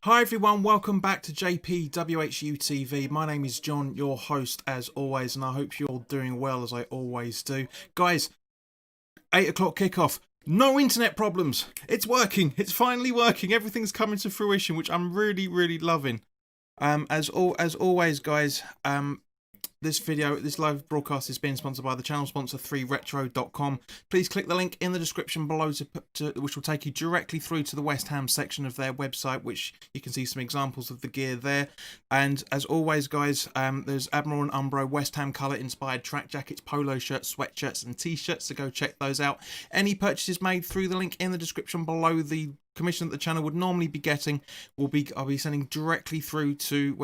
Hi everyone, welcome back to JP WHU TV. My name is John, your host as always, and I hope you're all doing well as I always do. Guys, 8 o'clock kickoff. No internet problems. It's working. It's finally working. Everything's coming to fruition, which I'm really loving. As always, guys, this live broadcast is being sponsored by the channel sponsor 3retro.com. Please click the link in the description below which will take you directly through to the West Ham section of their website, which you can see some examples of the gear there. And as always, guys, there's Admiral and Umbro West Ham colour inspired track jackets, polo shirts, sweatshirts and t-shirts, so go check those out. Any purchases made through the link in the description below, the commission that the channel would normally be getting I'll be sending directly through to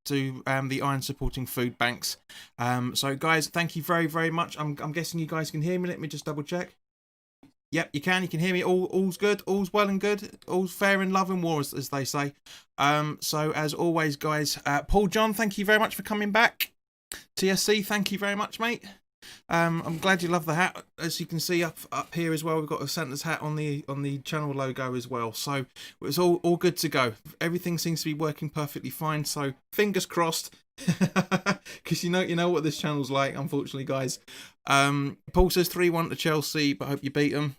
the Iron Supporting Food Banks. So guys, thank you very much. I'm guessing you guys can hear me. Let me just double check. Yep, you can hear me. All's good, all's well and good, all's fair in love and war, as they say. So as always, guys, Paul John, thank you very much for coming back. TSC, thank you very much, mate. I'm glad you love the hat. As you can see up here as well, we've got a Santa's hat on the channel logo as well. So it's all good to go. Everything seems to be working perfectly fine. So fingers crossed, because you know what this channel's like. Unfortunately, guys. Paul says 3-1 to Chelsea, but I hope you beat them.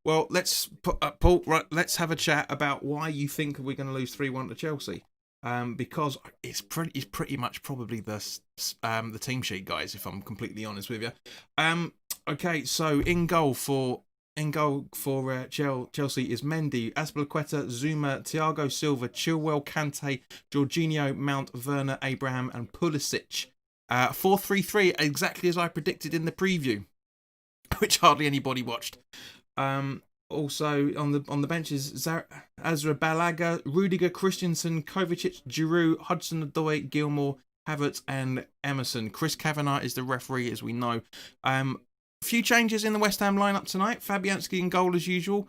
Well, let's put Paul. Right, let's have a chat about why you think we're going to lose 3-1 to Chelsea. Because it's pretty much probably the team sheet, guys, if I'm completely honest with you. Okay, so in goal for Chelsea is Mendy, Azpilicueta, Zuma, Thiago Silva, Chilwell, Kante, Jorginho, Mount, Werner, Abraham, and Pulisic. 4-3-3, exactly as I predicted in the preview, which hardly anybody watched. Also on the benches, Azra Balaga, Rudiger, Christensen, Kovacic, Giroud, Hudson-Odoi, Gilmore, Havertz and Emerson. Chris Kavanagh is the referee, as we know. A few changes in the West Ham lineup tonight. Fabianski in goal as usual,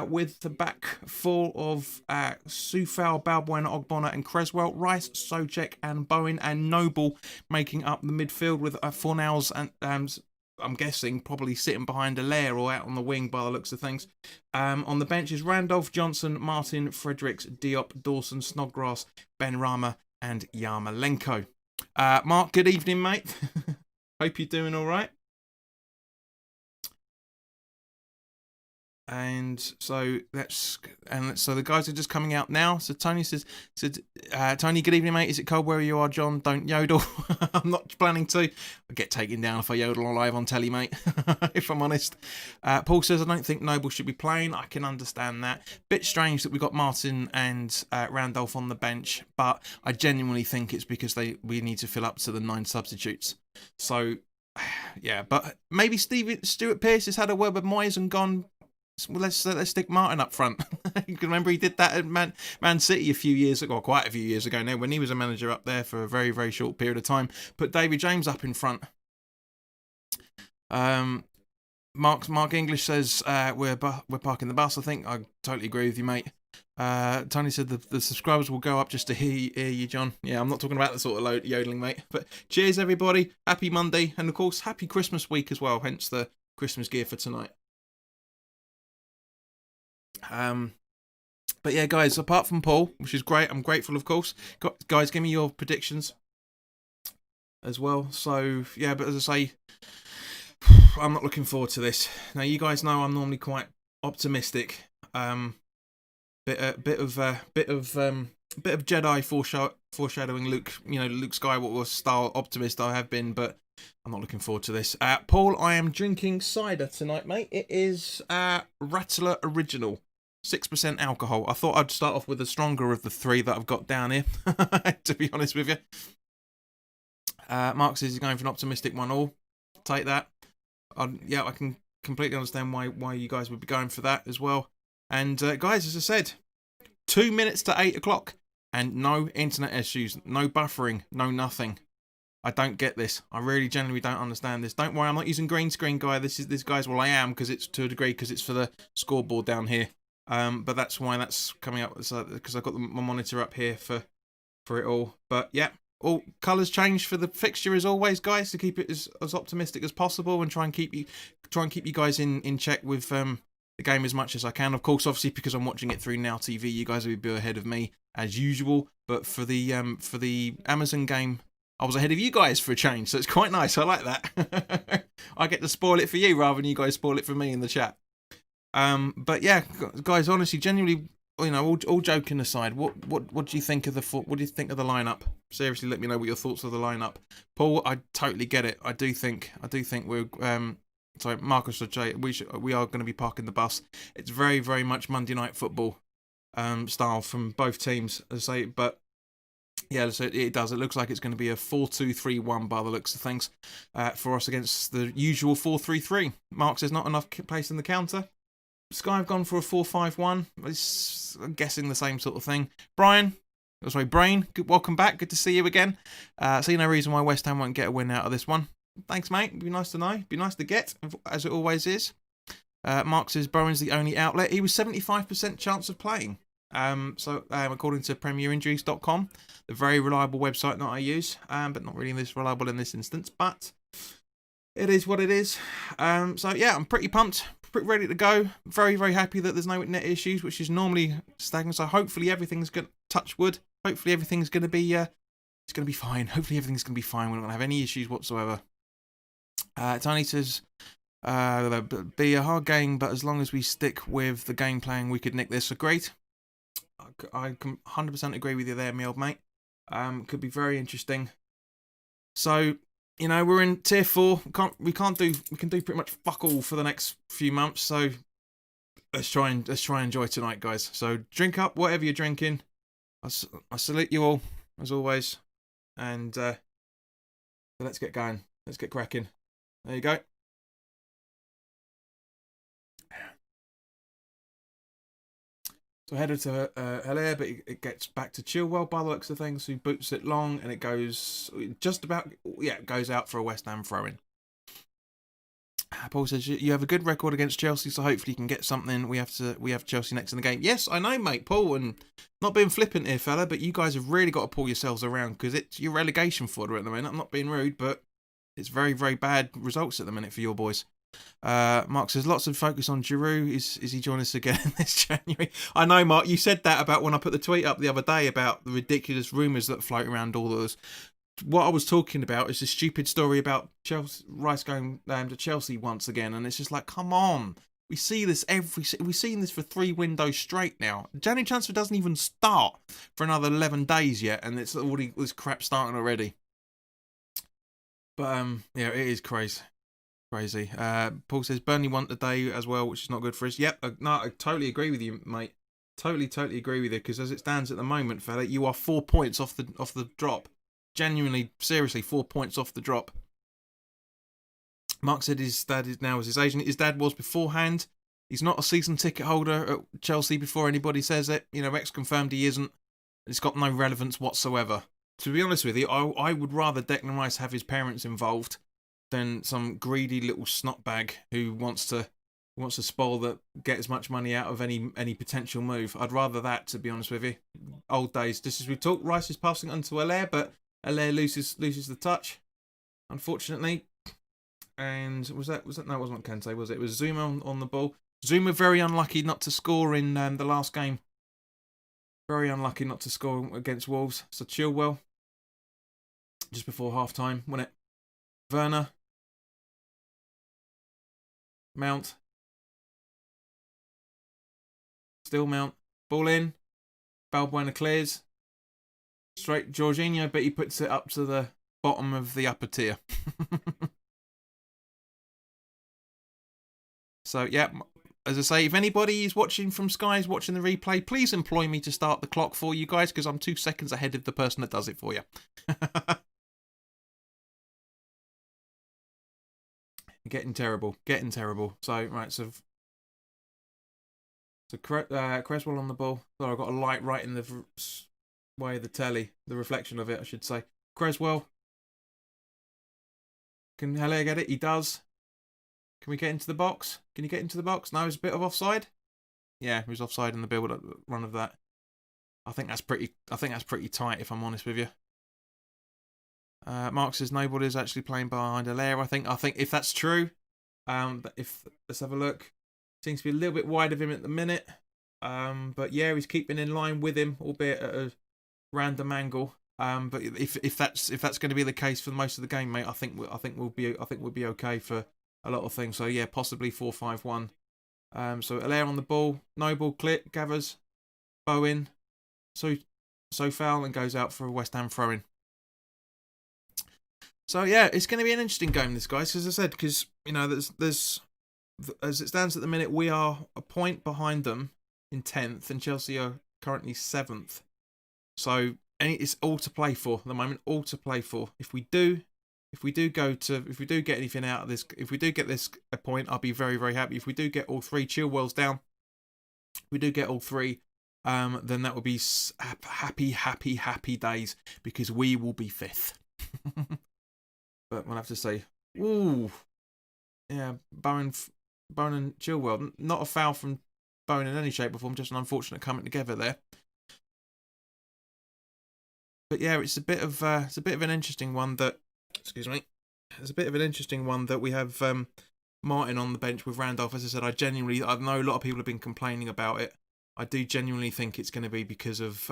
with the back four of Soufal, Balbuena, Ogbonna and Creswell, Rice, Soucek and Bowen and Noble making up the midfield with Fornals and I'm guessing probably sitting behind Allaire or out on the wing by the looks of things. On the bench is Randolph, Johnson, Martin, Fredericks, Diop, Dawson, Snodgrass, Benrahma and Yarmolenko. Mark, good evening, mate. Hope you're doing all right. And so the guys are just coming out now. So Tony said, Tony, good evening, mate. Is it cold where you are, John? Don't yodel. I'm not planning to. I get taken down if I yodel live on telly, mate. If I'm honest. Paul says, I don't think Noble should be playing. I can understand that. Bit strange that we got Martin and Randolph on the bench, but I genuinely think it's because we need to fill up to the 9 substitutes. So yeah, but maybe Stuart Pearce has had a word with Moyes and gone, well, let's stick Martin up front. You can remember he did that at Man City a few years ago, or quite a few years ago now, when he was a manager up there for a very short period of time. Put David James up in front. Mark English says we're parking the bus. I think I totally agree with you, mate. Tony said the subscribers will go up just to hear you, John. Yeah, I'm not talking about the sort of yodeling, mate. But cheers, everybody. Happy Monday, and of course, happy Christmas week as well. Hence the Christmas gear for tonight. But yeah, guys, apart from Paul, which is great, I'm grateful, of course. Guys, give me your predictions as well. So yeah, but as I say, I'm not looking forward to this. Now, you guys know I'm normally quite optimistic. Bit of Jedi foreshadowing Luke, Luke Skywalker style optimist I have been, but I'm not looking forward to this. Paul, I am drinking cider tonight, mate. It is Rattler Original. 6% alcohol. I thought I'd start off with the stronger of the 3 that I've got down here, to be honest with you. Mark says he's going for an optimistic 1-1. Take that. Yeah, I can completely understand why you guys would be going for that as well. And guys, as I said, 2 minutes to 8 o'clock and no internet issues, no buffering, no nothing. I don't get this. I really genuinely don't understand this. Don't worry, I'm not using green screen, guy. This guy's, well, I am, because it's to a degree, because it's for the scoreboard down here. But that's why that's coming up, because I've got my monitor up here for it all. But yeah, all colours changed for the fixture as always, guys, to keep it as optimistic as possible and try and keep you guys in check with the game as much as I can. Of course, obviously, because I'm watching it through Now TV, you guys will be ahead of me as usual. But for the Amazon game, I was ahead of you guys for a change, so it's quite nice. I like that. I get to spoil it for you rather than you guys spoil it for me in the chat. But yeah, guys, honestly, genuinely, you know, all joking aside, what do you think of the lineup? Seriously, let me know what your thoughts of the lineup. Paul, I totally get it. I do think we're sorry, Marcus or Jay, we are going to be parking the bus. It's very, very much Monday Night Football style from both teams, as I say. But yeah, so it does. It looks like it's going to be a 4-2-3-1 by the looks of things for us against the usual 4-3-3. Mark says not enough place in the counter. Sky have gone for a 4-5-1. I'm guessing the same sort of thing. Brian, Brain, welcome back. Good to see you again. See no reason why West Ham won't get a win out of this one. Thanks, mate. It'd be nice to know. It'd be nice to get, as it always is. Mark says Bowen's the only outlet. He was 75% chance of playing. So according to PremierInjuries.com, the very reliable website that I use, but not really this reliable in this instance. But it is what it is. So yeah, I'm pretty pumped. Pretty ready to go. Very, very happy that there's no net issues, which is normally stagnant. So hopefully everything's going to touch wood. Hopefully everything's going to be it's going to be fine. Hopefully everything's going to be fine. We're not going to have any issues whatsoever. Tony says, be a hard game, but as long as we stick with the game plan, we could nick this. So great. I can 100% agree with you there, my old mate. Could be very interesting. So, you know, we're in tier 4. We can do pretty much fuck all for the next few months. So let's try and enjoy tonight, guys. So drink up whatever you're drinking. I salute you all as always, and let's get going. Let's get cracking. There you go. So headed to Hilaire, but it gets back to Chilwell by the looks of things. Who boots it long, and it goes just about, it goes out for a West Ham throw-in. Paul says you have a good record against Chelsea, so hopefully you can get something. We have Chelsea next in the game. Yes, I know, mate, Paul, and not being flippant here, fella, but you guys have really got to pull yourselves around because it's your relegation fodder at the minute. I'm not being rude, but it's very, very bad results at the minute for your boys. Mark says lots of focus on Giroud. Is he joining us again this January? I know, Mark, you said that about when I put the tweet up the other day about the ridiculous rumours that float around all of us. What I was talking about is a stupid story about Rice going to Chelsea once again, and it's just like, come on. We see this we've seen this for 3 windows straight now. January transfer doesn't even start for another 11 days yet, and it's already this crap starting already. But yeah, it is crazy. Paul says Burnley won today as well, which is not good for us. Yep, no, I totally agree with you, mate. Totally agree with you, because as it stands at the moment, fella, you are 4 points off the drop. Genuinely, seriously, 4 points off the drop. Mark said his dad is now as his agent. His dad was beforehand. He's not a season ticket holder at Chelsea before anybody says it. You know, Rex confirmed he isn't. It's got no relevance whatsoever. To be honest with you, I would rather Declan Rice have his parents involved than some greedy little snotbag who wants to get as much money out of any potential move. I'd rather that, to be honest with you. Old days. Just as we talk, Rice is passing on to Hilaire, but Hilaire loses the touch, unfortunately. And was that no, it wasn't Kante, was it? It was Zuma on the ball. Zuma very unlucky not to score in the last game. Very unlucky not to score against Wolves. So Chilwell, just before half time, wasn't it? Werner, Mount, still Mount, ball in, Balbuena clears, straight Jorginho, but he puts it up to the bottom of the upper tier. So yeah, as I say, if anybody is watching from Sky, is watching the replay, please employ me to start the clock for you guys, because I'm 2 seconds ahead of the person that does it for you. Getting terrible. So right, so Creswell on the ball. So I've got a light right in the way of the telly, the reflection of it, I should say. Creswell. Can Haller get it? He does. Can we get into the box? Can you get into the box? No, it's a bit of offside. Yeah, he was offside in the build-up run of that. I think that's pretty tight, if I'm honest with you. Mark says nobody's actually playing behind Hilaire. I think if that's true, let's have a look. Seems to be a little bit wide of him at the minute. But yeah, he's keeping in line with him, albeit at a random angle. But if that's going to be the case for most of the game, mate, I think we'll be okay for a lot of things. So yeah, possibly 4-5-1. So Allaire on the ball, no ball, clip, gathers, Bowen, so foul and goes out for a West Ham throw-in. So yeah, it's going to be an interesting game, this, guys, as I said, because you know there's as it stands at the minute, we are a point behind them in 10th, and Chelsea are currently 7th. So it's all to play for at the moment. All to play for. If we do get anything out of this, if we do get this a point, I'll be very, very happy. If we do get all three Chilwells down, if we do get all three, then that will be happy days, because we will be 5th. But we'll have to say, ooh, yeah, Bowen and Chilwell. Not a foul from Bowen in any shape or form, just an unfortunate coming together there. But yeah, it's a bit of an interesting one that. Excuse me. It's a bit of an interesting one that we have Martin on the bench with Randolph. As I said, I know a lot of people have been complaining about it. I do genuinely think it's going to be because of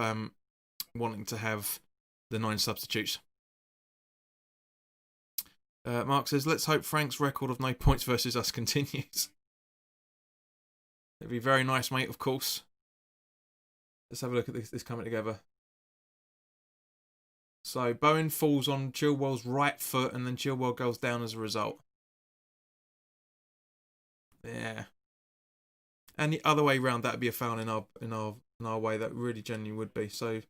wanting to have the 9 substitutes. Mark says, let's hope Frank's record of no points versus us continues. It'd be very nice, mate, of course. Let's have a look at this coming together. So Bowen falls on Chilwell's right foot, and then Chilwell goes down as a result. Yeah. And the other way round, that'd be a foul in our way. That really genuinely would be. So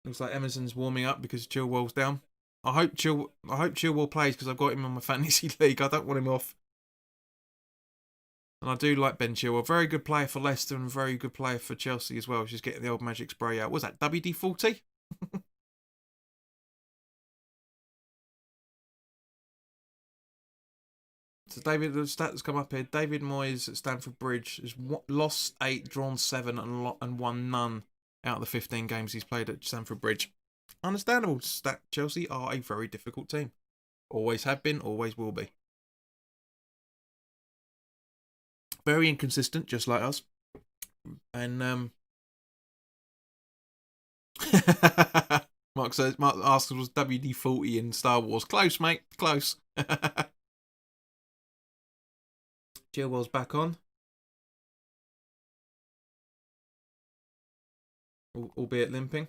looks like Emerson's warming up because Chilwell's down. I hope Chilwell plays, because I've got him on my fantasy league. I don't want him off. And I do like Ben Chilwell. Very good player for Leicester and very good player for Chelsea as well. She's getting the old magic spray out. Was that WD-40? So the stats come up here. David Moyes at Stamford Bridge has lost 8, drawn 7, and won none out of the 15 games he's played at Stamford Bridge. Understandable. Chelsea are a very difficult team. Always have been, always will be. Very inconsistent, just like us. And Mark asks, was WD-40 in Star Wars? Close, mate. Close. Chilwell's back on. Albeit limping.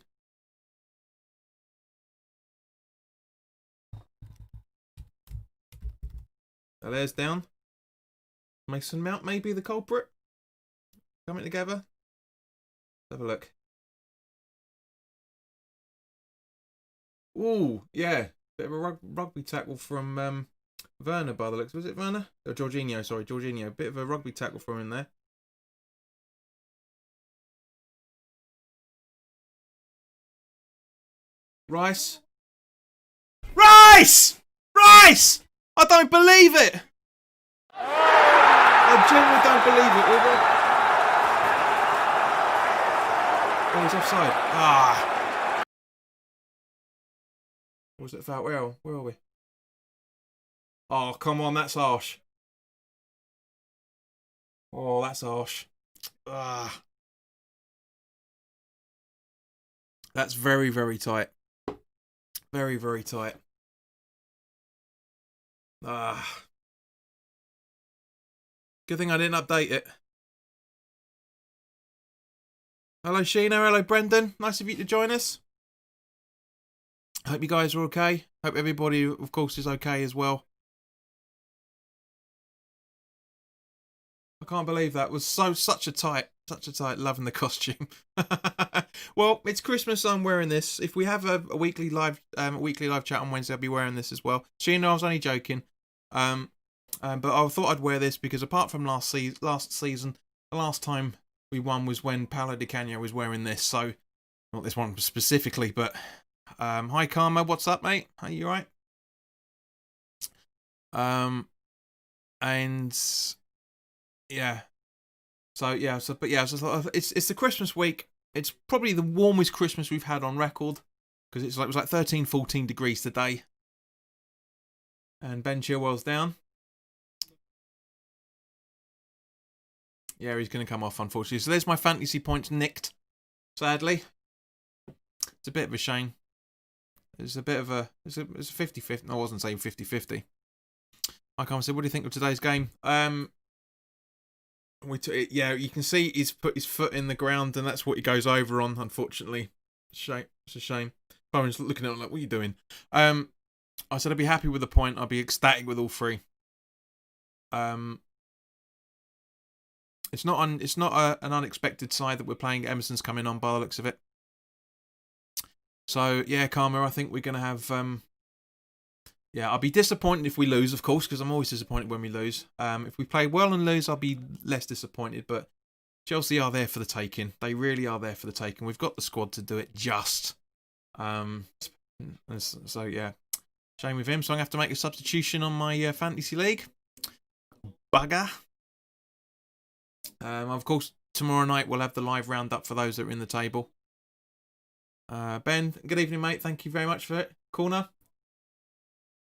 Allaire's down. Mason Mount may be the culprit. Coming together. Let's have a look. Ooh, yeah. Bit of a rugby tackle from Werner by the looks. Was it Werner? Or Jorginho, sorry, Jorginho. Bit of a rugby tackle from him there. Rice! I don't believe it! I genuinely don't believe it. Oh, he's offside. Ah. Was it foul? Where are we? Oh, come on, that's harsh. Oh, that's harsh. Ah. That's very, very tight. Very, very tight. Ah. Good thing I didn't update it. Hello, Sheena. Hello, Brendan. Nice of you to join us. Hope you guys are okay. Hope everybody, of course, is okay as well. I can't believe that was such a tight. Loving the costume. Well, it's Christmas, so I'm wearing this. If we have a weekly live chat on Wednesday, I'll be wearing this as well. Sheena, I was only joking. But I thought I'd wear this because apart from last season, the last time we won was when Paolo Di Canio was wearing this. So, not this one specifically, but hi Karma, what's up, mate? Are you alright? And yeah. So it's the Christmas week. It's probably the warmest Christmas we've had on record because it was like 13, 14 degrees today. And Ben Chilwell's down. Yeah, he's going to come off, unfortunately. So there's my fantasy points nicked, sadly. It's a bit of a shame. It's a bit of a... It's a 50-50. I wasn't saying 50-50. I can't say, what do you think of today's game? Yeah, you can see he's put his foot in the ground, and that's what he goes over on, unfortunately. Shame. It's a shame. Bowen's looking at him like, what are you doing? I said I'd be happy with the point. I'd be ecstatic with all three. It's not an unexpected side that we're playing. Emerson's coming on by the looks of it. So yeah, Karma, I think we're gonna have. Yeah, I'll be disappointed if we lose, of course, because I'm always disappointed when we lose. If we play well and lose, I'll be less disappointed. But Chelsea are there for the taking. They really are there for the taking. We've got the squad to do it just. So yeah, shame with him. So I'm gonna have to make a substitution on my fantasy league. Bugger. Of course, tomorrow night we'll have the live roundup for those that are in the table. Ben, good evening, mate. Thank you very much for it. Corner.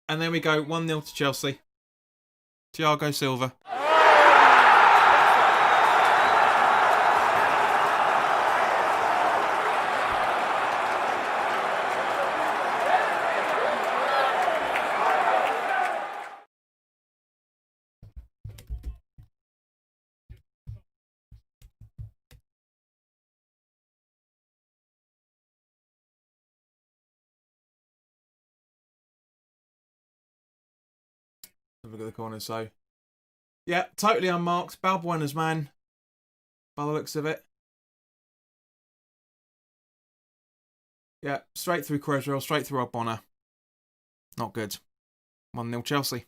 And there we go. 1-0 to Chelsea. Thiago Silva. Look at the corner. So, yeah, totally unmarked. Balbuena's man, by the looks of it. Yeah, straight through Creswell, straight through Ogbonna. Not good. 1-0 Chelsea.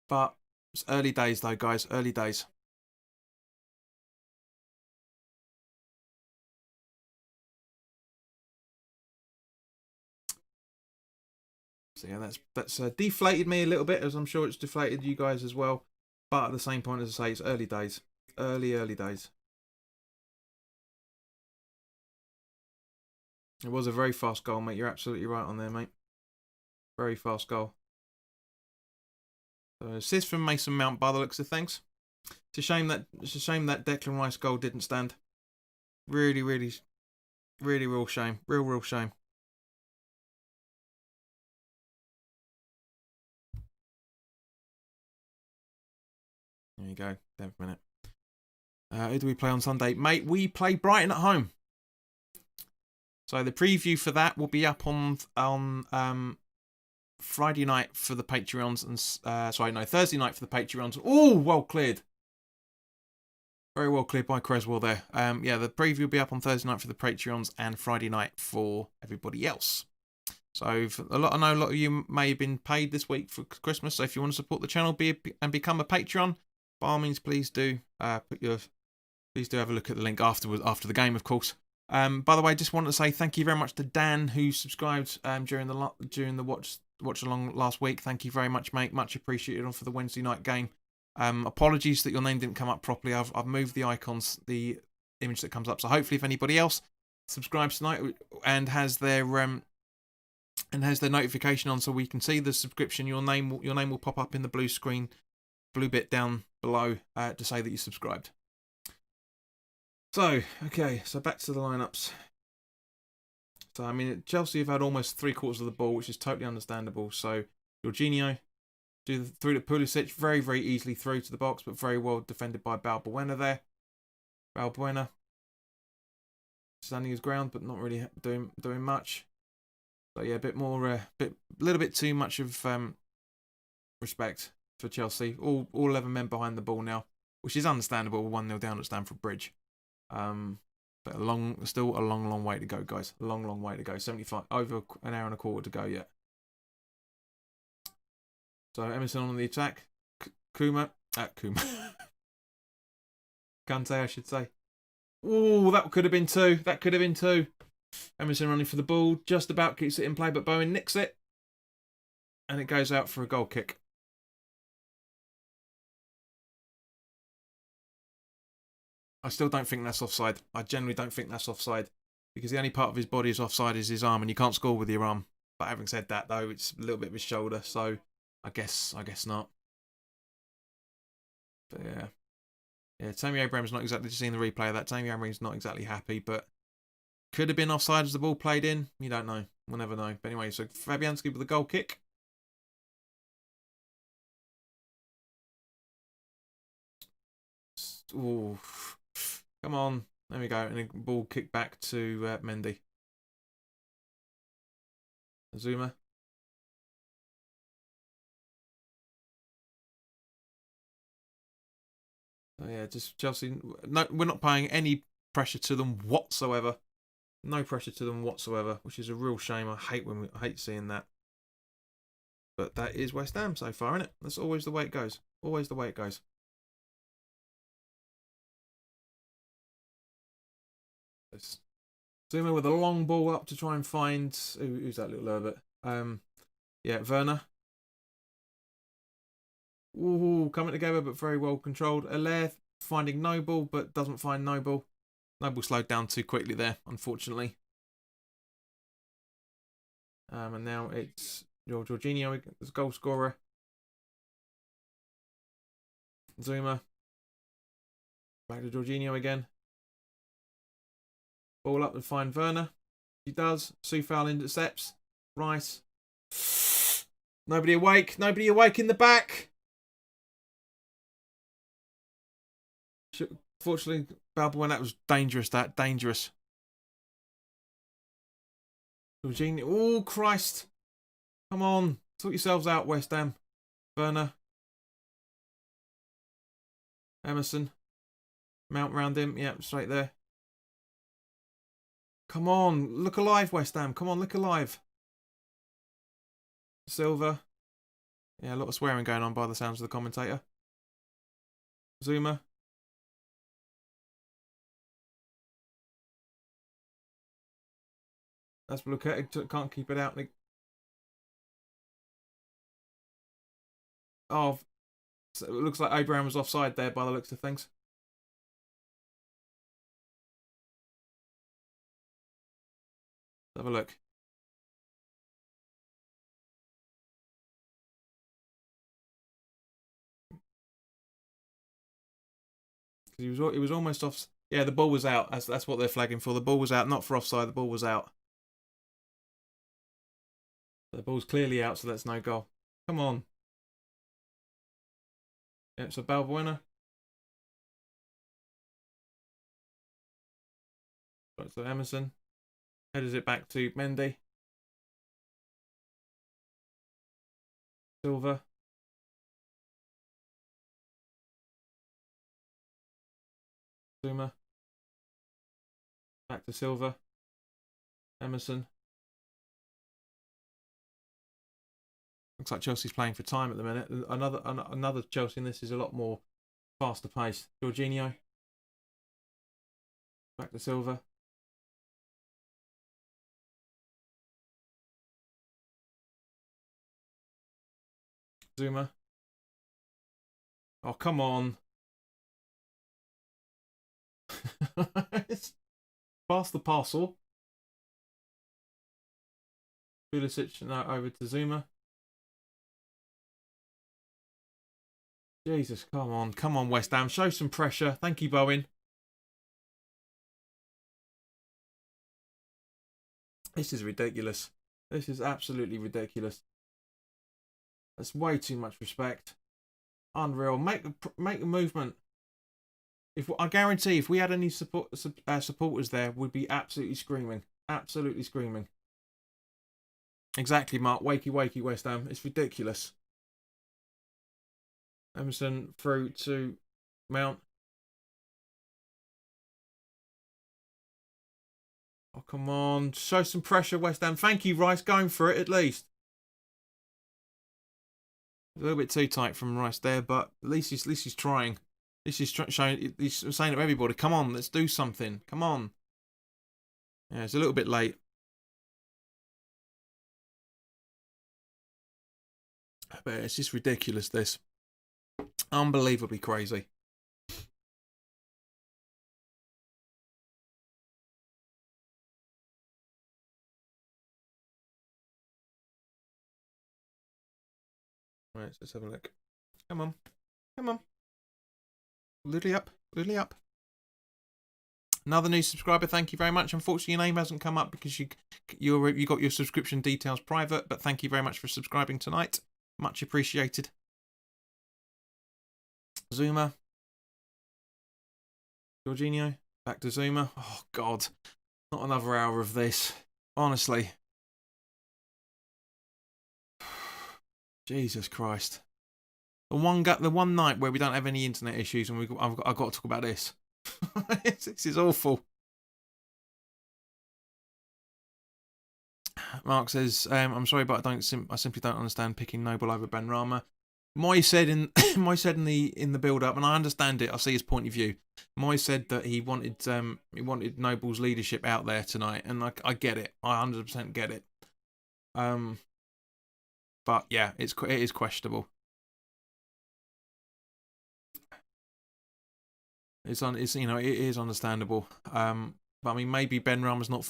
But it's early days, though, guys. Early days. So yeah, that's deflated me a little bit, as I'm sure it's deflated you guys as well. But at the same point, as I say, it's early days. Early days. It was a very fast goal, mate. You're absolutely right on there, mate. Very fast goal. So assist from Mason Mount by the looks of things. It's a shame that Declan Rice goal didn't stand. Really real shame. Real shame. There you go. 10th minute. Who do we play on Sunday? Mate, we play Brighton at home. So the preview for that will be up on Friday night for the Patreons and Thursday night for the Patreons. Oh, well cleared. Very well cleared by Creswell there. Yeah, the preview will be up on Thursday night for the Patreons and Friday night for everybody else. So I know a lot of you may have been paid this week for Christmas. So if you want to support the channel and become a Patreon, by all means, please do please do have a look at the link after the game, of course. By the way, I just want to say thank you very much to Dan who subscribed during the watch along last week. Thank you very much, mate. Much appreciated for the Wednesday night game. Apologies that your name didn't come up properly. I've moved the icons, the image that comes up. So hopefully, if anybody else subscribes tonight and has their notification on, so we can see the subscription, your name will pop up in the blue screen, blue bit down below to say that you subscribed. So, okay, so back to the lineups. So, I mean, Chelsea have had almost 3/4 of the ball, which is totally understandable. So, Jorginho through to Pulisic, very easily through to the box, but very well defended by Balbuena there. Balbuena standing his ground, but not really doing much. So yeah, a little bit too much of respect for Chelsea. All 11 men behind the ball now, which is understandable. 1-0 down at Stamford Bridge. But still a long way to go, guys. A long way to go. 75, over an hour and a quarter to go yet. So Emerson on the attack. Kante, I should say. Oh, that could have been two. Emerson running for the ball, just about keeps it in play, but Bowen nicks it, and it goes out for a goal kick. I still don't think that's offside. I generally don't think that's offside, because the only part of his body is offside is his arm, and you can't score with your arm. But having said that, though, it's a little bit of his shoulder, so I guess not. But yeah, Tammy Abraham's not exactly just seeing the replay of that. Tammy Abraham's not exactly happy, but could have been offside as the ball played in. You don't know. We'll never know. But anyway, so Fabianski with the goal kick. Ooh. Come on. There we go. And a ball kick back to Mendy. Zuma. Oh, yeah, just Chelsea. No, we're not paying any pressure to them whatsoever. No pressure to them whatsoever, which is a real shame. I hate seeing that. But that is West Ham so far, isn't it? That's always the way it goes. Always the way it goes. Zuma with a long ball up to try and find who's that little Herbert? Yeah, Werner. Ooh, coming together but very well controlled. Allaire finding Noble but doesn't find Noble. Noble slowed down too quickly there, unfortunately. And now it's Jorginho as goal scorer. Zuma. Back to Jorginho again. Ball up to find Werner. He does. Soufal intercepts. Rice. Nobody awake. Nobody awake in the back. Fortunately, Balbuena, that was dangerous. Dangerous. Jorginho. Oh, Christ. Come on. Sort yourselves out, West Ham. Werner. Emerson. Mount round him. Yep, straight there. Come on. Look alive, West Ham. Come on, look alive. Silva. Yeah, a lot of swearing going on by the sounds of the commentator. Zuma. That's Bluketa. Can't keep it out. Oh, so it looks like Abraham was offside there by the looks of things. Let's have a look. He was almost off. Yeah, the ball was out. That's what they're flagging for. The ball was out, not for offside. The ball was out. The ball's clearly out, so that's no goal. Come on. Yeah, it's a Balbuena. So Emerson headers it back to Mendy. Silva. Zuma. Back to Silva. Emerson. Looks like Chelsea's playing for time at the minute. Another Chelsea, and this is a lot more faster pace. Jorginho. Back to Silva. Zuma. Oh, come on. Pass the parcel. Pulisic now over to Zuma. Jesus, come on. Come on, West Ham. Show some pressure. Thank you, Bowen. This is ridiculous. This is absolutely ridiculous. That's way too much respect. Unreal. Make a movement. I guarantee, if we had any supporters there, we'd be absolutely screaming. Absolutely screaming. Exactly, Mark. Wakey, wakey, West Ham. It's ridiculous. Emerson through to Mount. Oh, come on. Show some pressure, West Ham. Thank you, Rice. Going for it, at least. A little bit too tight from Rice there, but at least he's trying. This is showing. He's saying to everybody, "Come on, let's do something. Come on." Yeah, it's a little bit late. But it's just ridiculous, this. Unbelievably crazy. Right, let's have a look. Come on. Come on. Lily up. Lily up. Another new subscriber, thank you very much. Unfortunately, your name hasn't come up because you got your subscription details private, but thank you very much for subscribing tonight. Much appreciated. Zuma. Jorginho. Back to Zuma. Oh, God. Not another hour of this. Honestly. Jesus Christ. The one night where we don't have any internet issues and I've got to talk about this. This is awful. Mark says, "I'm sorry, but I simply don't understand picking Noble over Benrahma." Moy said in the build up, and I understand it. I see his point of view. Moy said that he wanted Noble's leadership out there tonight, and I get it. I 100% get it. But yeah, it is questionable. It is understandable. But I mean, maybe Benrahma's not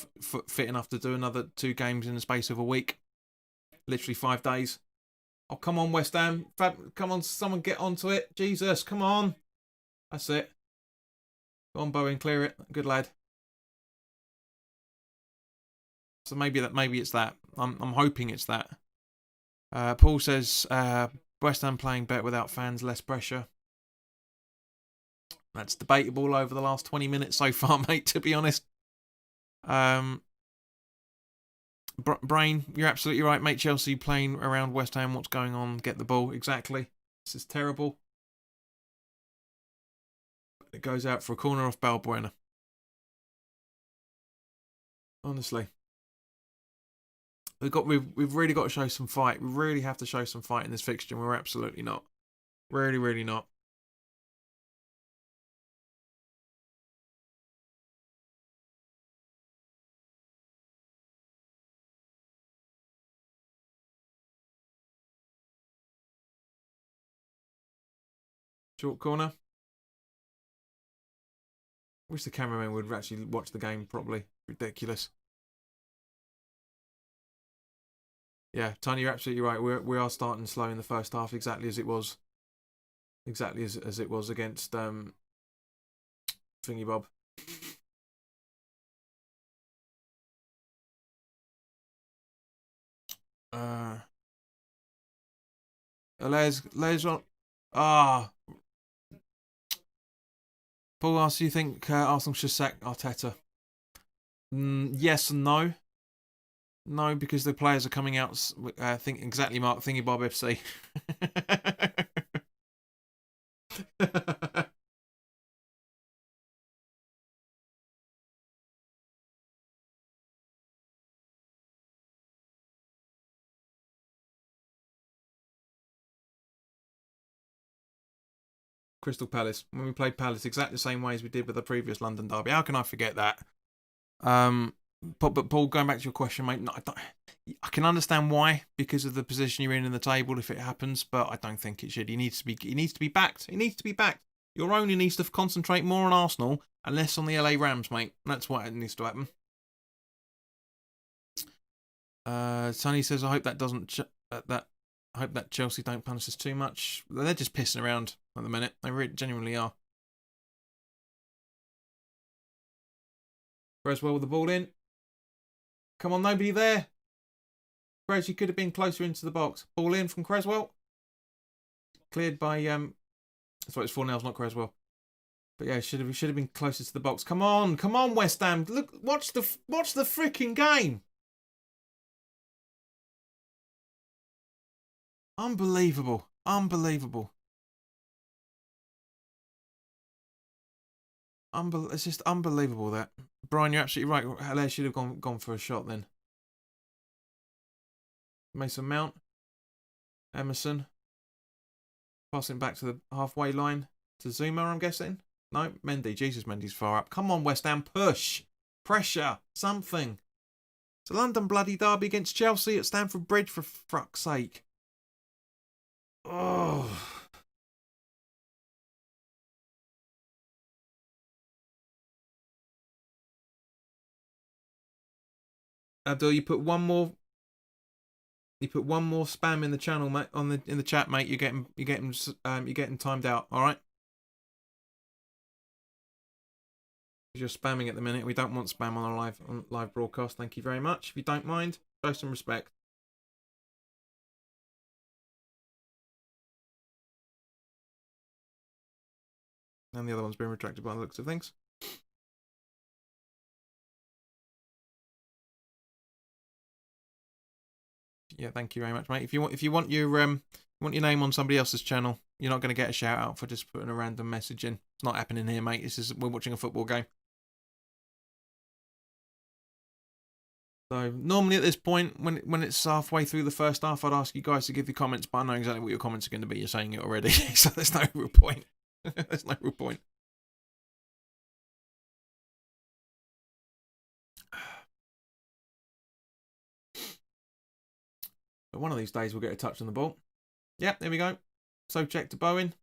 fit enough to do another 2 games in the space of a week. Literally 5 days. Oh, come on, West Ham. Come on, someone get onto it. Jesus, come on. That's it. Go on, Bowen, clear it. Good lad. So maybe it's that. I'm hoping it's that. Paul says, West Ham playing better without fans, less pressure. That's debatable over the last 20 minutes so far, mate, to be honest. Brain, you're absolutely right, mate. Chelsea playing around West Ham. What's going on? Get the ball. Exactly. This is terrible. It goes out for a corner off Balbuena. Honestly. We've really got to show some fight. We really have to show some fight in this fixture, and we're absolutely not. Really, really not. Short corner. Wish the cameraman would actually watch the game properly. Ridiculous. Yeah, Tony, you're absolutely right. We are starting slow in the first half, exactly as it was. Exactly as it was against Thingy Bob. Les on. Paul asks, do you think Arsenal should sack Arteta? Yes and no. No, because the players are coming out. Think exactly, Mark. Thingy Bob FC. Crystal Palace. When we played Palace, exactly the same way as we did with the previous London derby. How can I forget that? But Paul, going back to your question, mate, no, I can understand why, because of the position you're in the table if it happens, but I don't think it should. He needs to be backed. He needs to be backed. Your owner needs to concentrate more on Arsenal and less on the LA Rams, mate. That's what needs to happen. Sonny says, I hope that doesn't I hope that Chelsea don't punish us too much. They're just pissing around at the minute. They really genuinely are. Creswell with the ball in. Come on, nobody there. Cres, you could have been closer into the box. Ball in from Creswell. Cleared by sorry, it's 4-0, not Creswell. But yeah, should have been closer to the box. Come on, West Ham. Look, watch the freaking game. Unbelievable. It's just unbelievable that. Brian, you're absolutely right. Haller should have gone for a shot then. Mason Mount. Emerson. Passing back to the halfway line to Zuma, I'm guessing. No, Mendy. Jesus, Mendy's far up. Come on, West Ham. Push. Pressure. Something. It's a London bloody derby against Chelsea at Stamford Bridge, for fuck's sake. Oh. Abdul, you put one more spam in the channel, mate. In the chat, mate. You're getting timed out. All right. because you're spamming at the minute. We don't want spam on our live broadcast. Thank you very much. If you don't mind, show some respect. And the other one's been retracted by the looks of things. Yeah, thank you very much, mate. If you want your name on somebody else's channel, you're not going to get a shout out for just putting a random message in. It's not happening here, mate. We're watching a football game. So normally at this point, when it's halfway through the first half, I'd ask you guys to give your comments, but I know exactly what your comments are going to be. You're saying it already, so there's no real point. There's no real point. But one of these days we'll get a touch on the ball. Yep, there we go. So check to Bowen.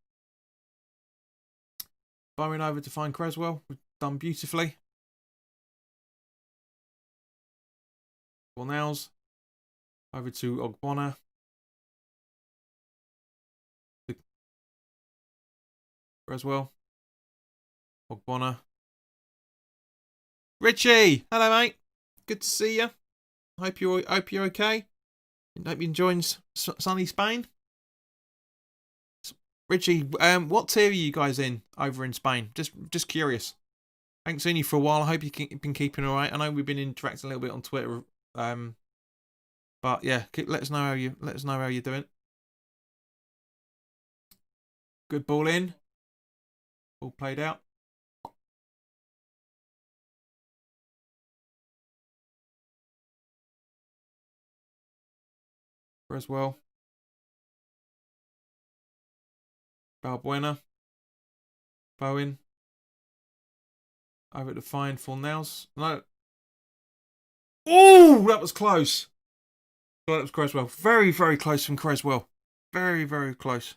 Bowen over to find Creswell. We've done beautifully. Fornals. Over to Ogbonna. Creswell. Ogbonna. Richie! Hello, mate. Good to see you. Hope you're okay. Hope you're enjoying sunny Spain. Richie, what tier are you guys in over in Spain? Just curious. I haven't seen you for a while. I hope you've been keeping all right. I know we've been interacting a little bit on Twitter, but yeah, let us know how you're doing. Good ball in. Ball played out. As well. Balbuena. Bowen. Over to find Fornals. No. Oh, that was close. Oh, that was Creswell. Very, very close from Creswell. Very, very close.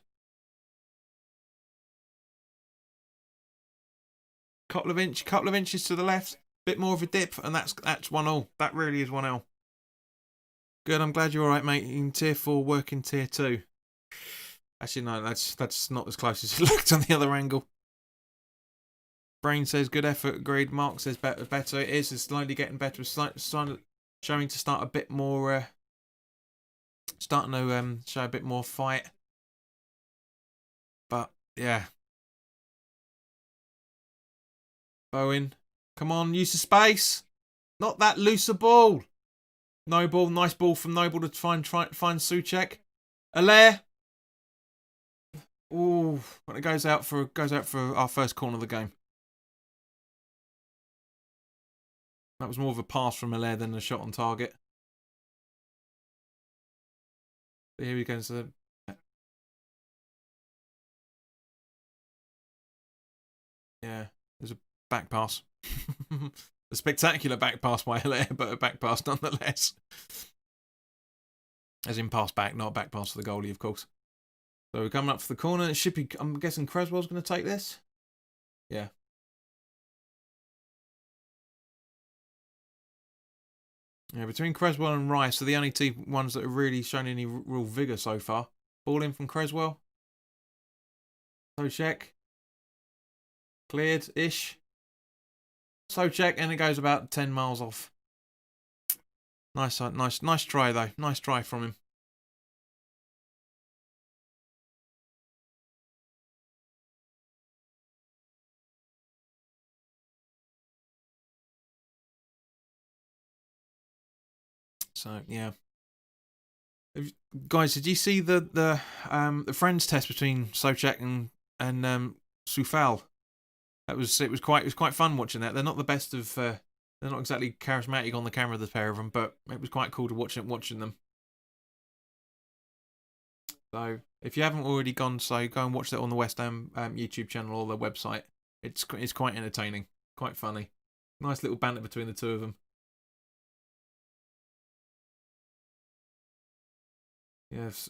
Couple of inches to the left. Bit more of a dip, and that's 1-0. That really is 1-0. Good. I'm glad you're all right, mate. In tier 4, working tier 2. Actually, no, that's not as close as it looked on the other angle. Brain says good effort. Agreed. Mark says better. It is. It's slowly getting better. It's showing to start a bit more. Starting to show a bit more fight. But yeah. Bowen, come on, use the space. Not that looser ball. Noble, nice ball from Noble to find Souček. Allaire. Ooh, when it goes out for our first corner of the game. That was more of a pass from Allaire than a shot on target. But here we go. So, yeah, there's a back pass. A spectacular back pass by Allaire, but a back pass nonetheless. As in pass back, not a back pass for the goalie, of course. So we're coming up for the corner. It should be. I'm guessing Creswell's going to take this. Yeah. Yeah, between Creswell and Rice are the only two ones that have really shown any real vigour so far. Ball in from Creswell. Souček. Cleared-ish. Souček, and it goes about 10 miles off. Nice try though. Nice try from him. So yeah, guys, did you see the friends test between Souček and Coufal? It was quite fun watching that. They're not the best of. They're not exactly charismatic on the camera, the pair of them, but it was quite cool to watching them. So if you haven't already gone, so go and watch that on the West Ham YouTube channel or their website. It's quite entertaining, quite funny. Nice little banter between the two of them. Yes.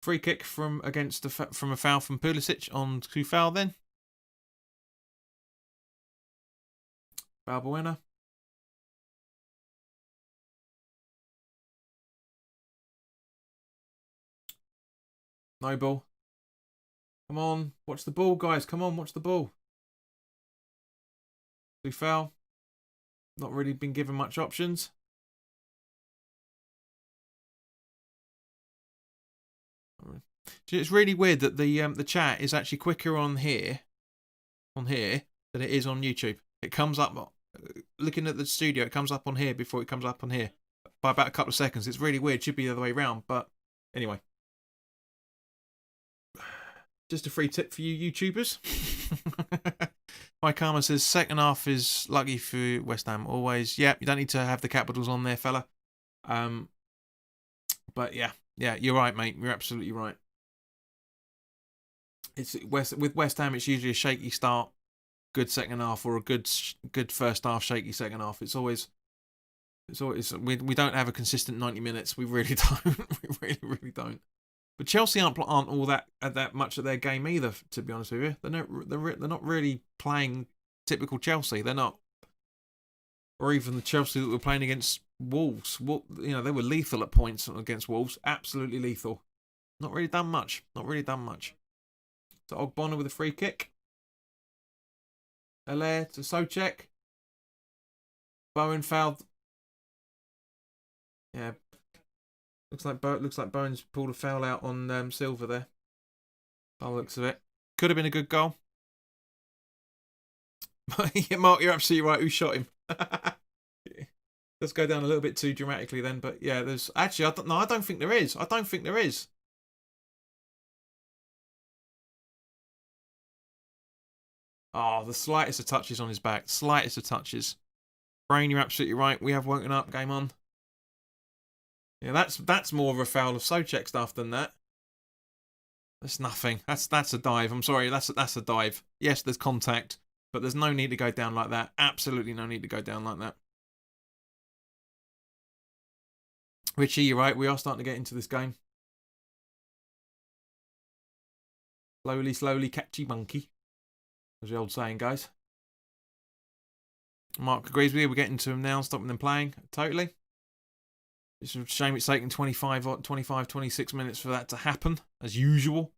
Free kick from a foul from Pulisic on Coufal then. Balbuena. No ball. Come on, watch the ball, guys. Come on, watch the ball. We foul. Not really been given much options. It's really weird that the chat is actually quicker on here than it is on YouTube. It comes up, looking at the studio, it comes up on here before it comes up on here by about a couple of seconds. It's really weird. It should be the other way around, but anyway. Just a free tip for you YouTubers. My Karma says second half is lucky for West Ham always. Yeah, you don't need to have the capitals on there, fella. But yeah, you're right, mate. You're absolutely right. With West Ham, it's usually a shaky start, good second half, or a good first half, shaky second half. It's always we don't have a consistent 90 minutes. We really don't. We really don't. But Chelsea aren't all that much of their game either. To be honest with you, they're not really playing typical Chelsea. They're not, or even the Chelsea that were playing against Wolves. They were lethal at points against Wolves. Absolutely lethal. Not really done much. So Ogbonna with a free kick. Allaire to Souček. Bowen fouled. Yeah. Looks like Bowen's pulled a foul out on Silva there. By the looks of it. Could have been a good goal. Yeah, Mark, you're absolutely right. Who shot him? Let's go down a little bit too dramatically then. But yeah, there's actually I don't think there is. Oh, the slightest of touches on his back. Slightest of touches. Brain, you're absolutely right. We have woken up. Game on. Yeah, that's more of a foul of Souček stuff than that. That's nothing. That's a dive. I'm sorry. That's a dive. Yes, there's contact, but there's no need to go down like that. Absolutely no need to go down like that. Richie, you're right. We are starting to get into this game. Slowly, catchy monkey. As the old saying goes. Mark agrees with you. We're getting to him now, stopping them playing. Totally. It's a shame it's taken 26 minutes for that to happen, as usual.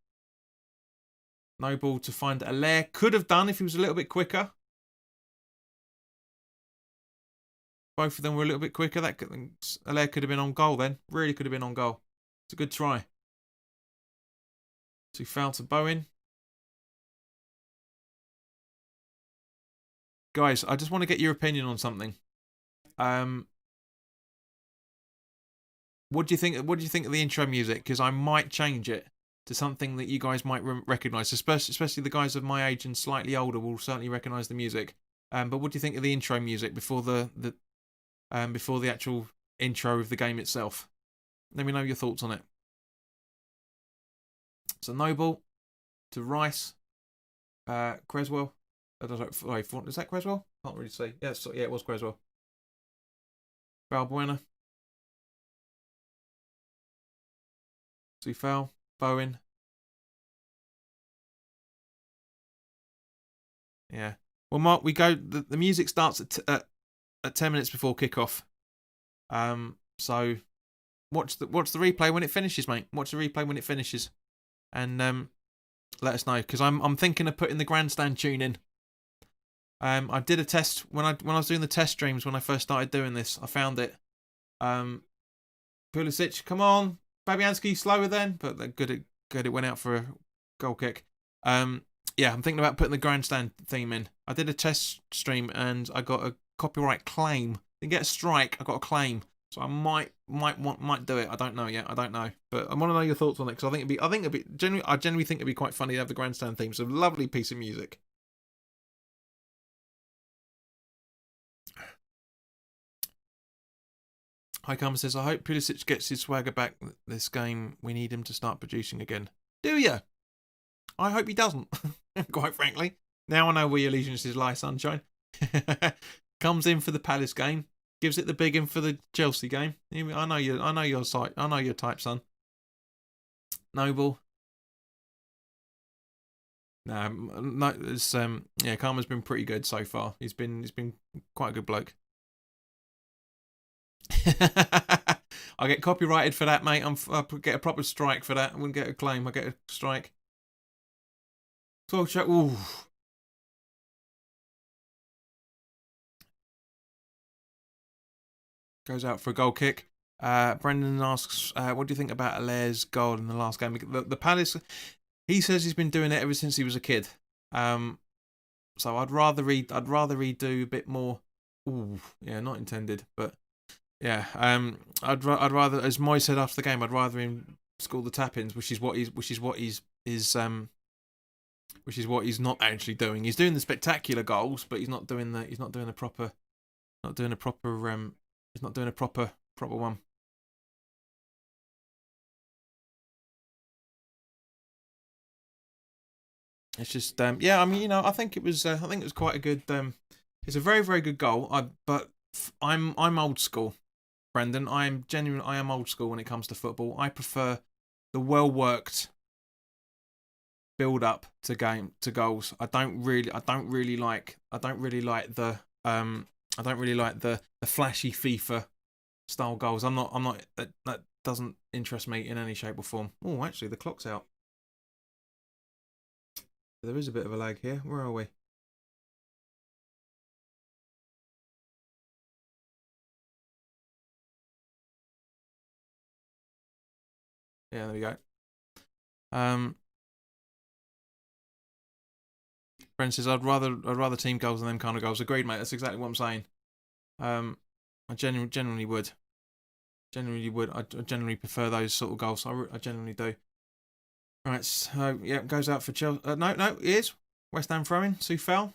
No ball to find Allaire. Could have done if he was a little bit quicker. Both of them were a little bit quicker. Allaire could have been on goal then. Really could have been on goal. It's a good try. So he fouled to Bowen. Guys, I just want to get your opinion on something. What do you think of the intro music? Because I might change it to something that you guys might recognise, especially the guys of my age and slightly older will certainly recognise the music. But what do you think of the intro music before the actual intro of the game itself? Let me know your thoughts on it. So Noble to Rice, Creswell. Is that Creswell? Can't really see. Yeah, it was Creswell. Balbuena. Foul. Bowen. Yeah. Well, Mark, we go. The music starts at 10 minutes before kickoff. So watch the replay when it finishes, mate. Watch the replay when it finishes, and let us know, because I'm thinking of putting the grandstand tune in. I did a test when I was doing the test streams when I first started doing this. I found it. Pulisic, come on, Fabianski, slower then, but good. It went out for a goal kick. Yeah, I'm thinking about putting the grandstand theme in. I did a test stream and I got a copyright claim. Didn't get a strike. I got a claim, so I might do it. I don't know yet. I don't know, but I want to know your thoughts on it, because I genuinely think it'd be quite funny to have the grandstand theme. It's a lovely piece of music. Hi Karma says, I hope Pulisic gets his swagger back this game. We need him to start producing again. Do you? I hope he doesn't, quite frankly. Now I know where your allegiances lie, sunshine. Comes in for the Palace game, gives it the big in for the Chelsea game. I know your site. I know your type, son. Noble. No, it's yeah, Karma's been pretty good so far. He's been quite a good bloke. I get copyrighted for that, mate. I'll get a proper strike for that. I wouldn't get a claim. I get a strike. 12 check. Ooh. Goes out for a goal kick. Brendan asks, what do you think about Alaire's goal in the last game? The Palace, he says he's been doing it ever since he was a kid. So I'd rather he do a bit more. Ooh, yeah, not intended, but yeah. I'd rather, as Moy said after the game, I'd rather him score the tap-ins, which is what he's not actually doing. He's doing the spectacular goals, but he's not doing a proper one. It's just yeah. I mean, I think it was quite a good. It's a very, very good goal. I'm old school, Brendan. I am old school when it comes to football. I prefer the well worked build up to goals. I don't really like the flashy FIFA style goals. I'm not that doesn't interest me in any shape or form. Oh, actually, the clock's out. There is a bit of a lag here. Where are we? Yeah, there we go. Brent says, I'd rather team goals than them kind of goals. Agreed, mate. That's exactly what I'm saying. I genuinely would. I generally prefer those sort of goals. I genuinely do. Right, so yeah, goes out for Chelsea. No, it is West Ham throwing. Soufal.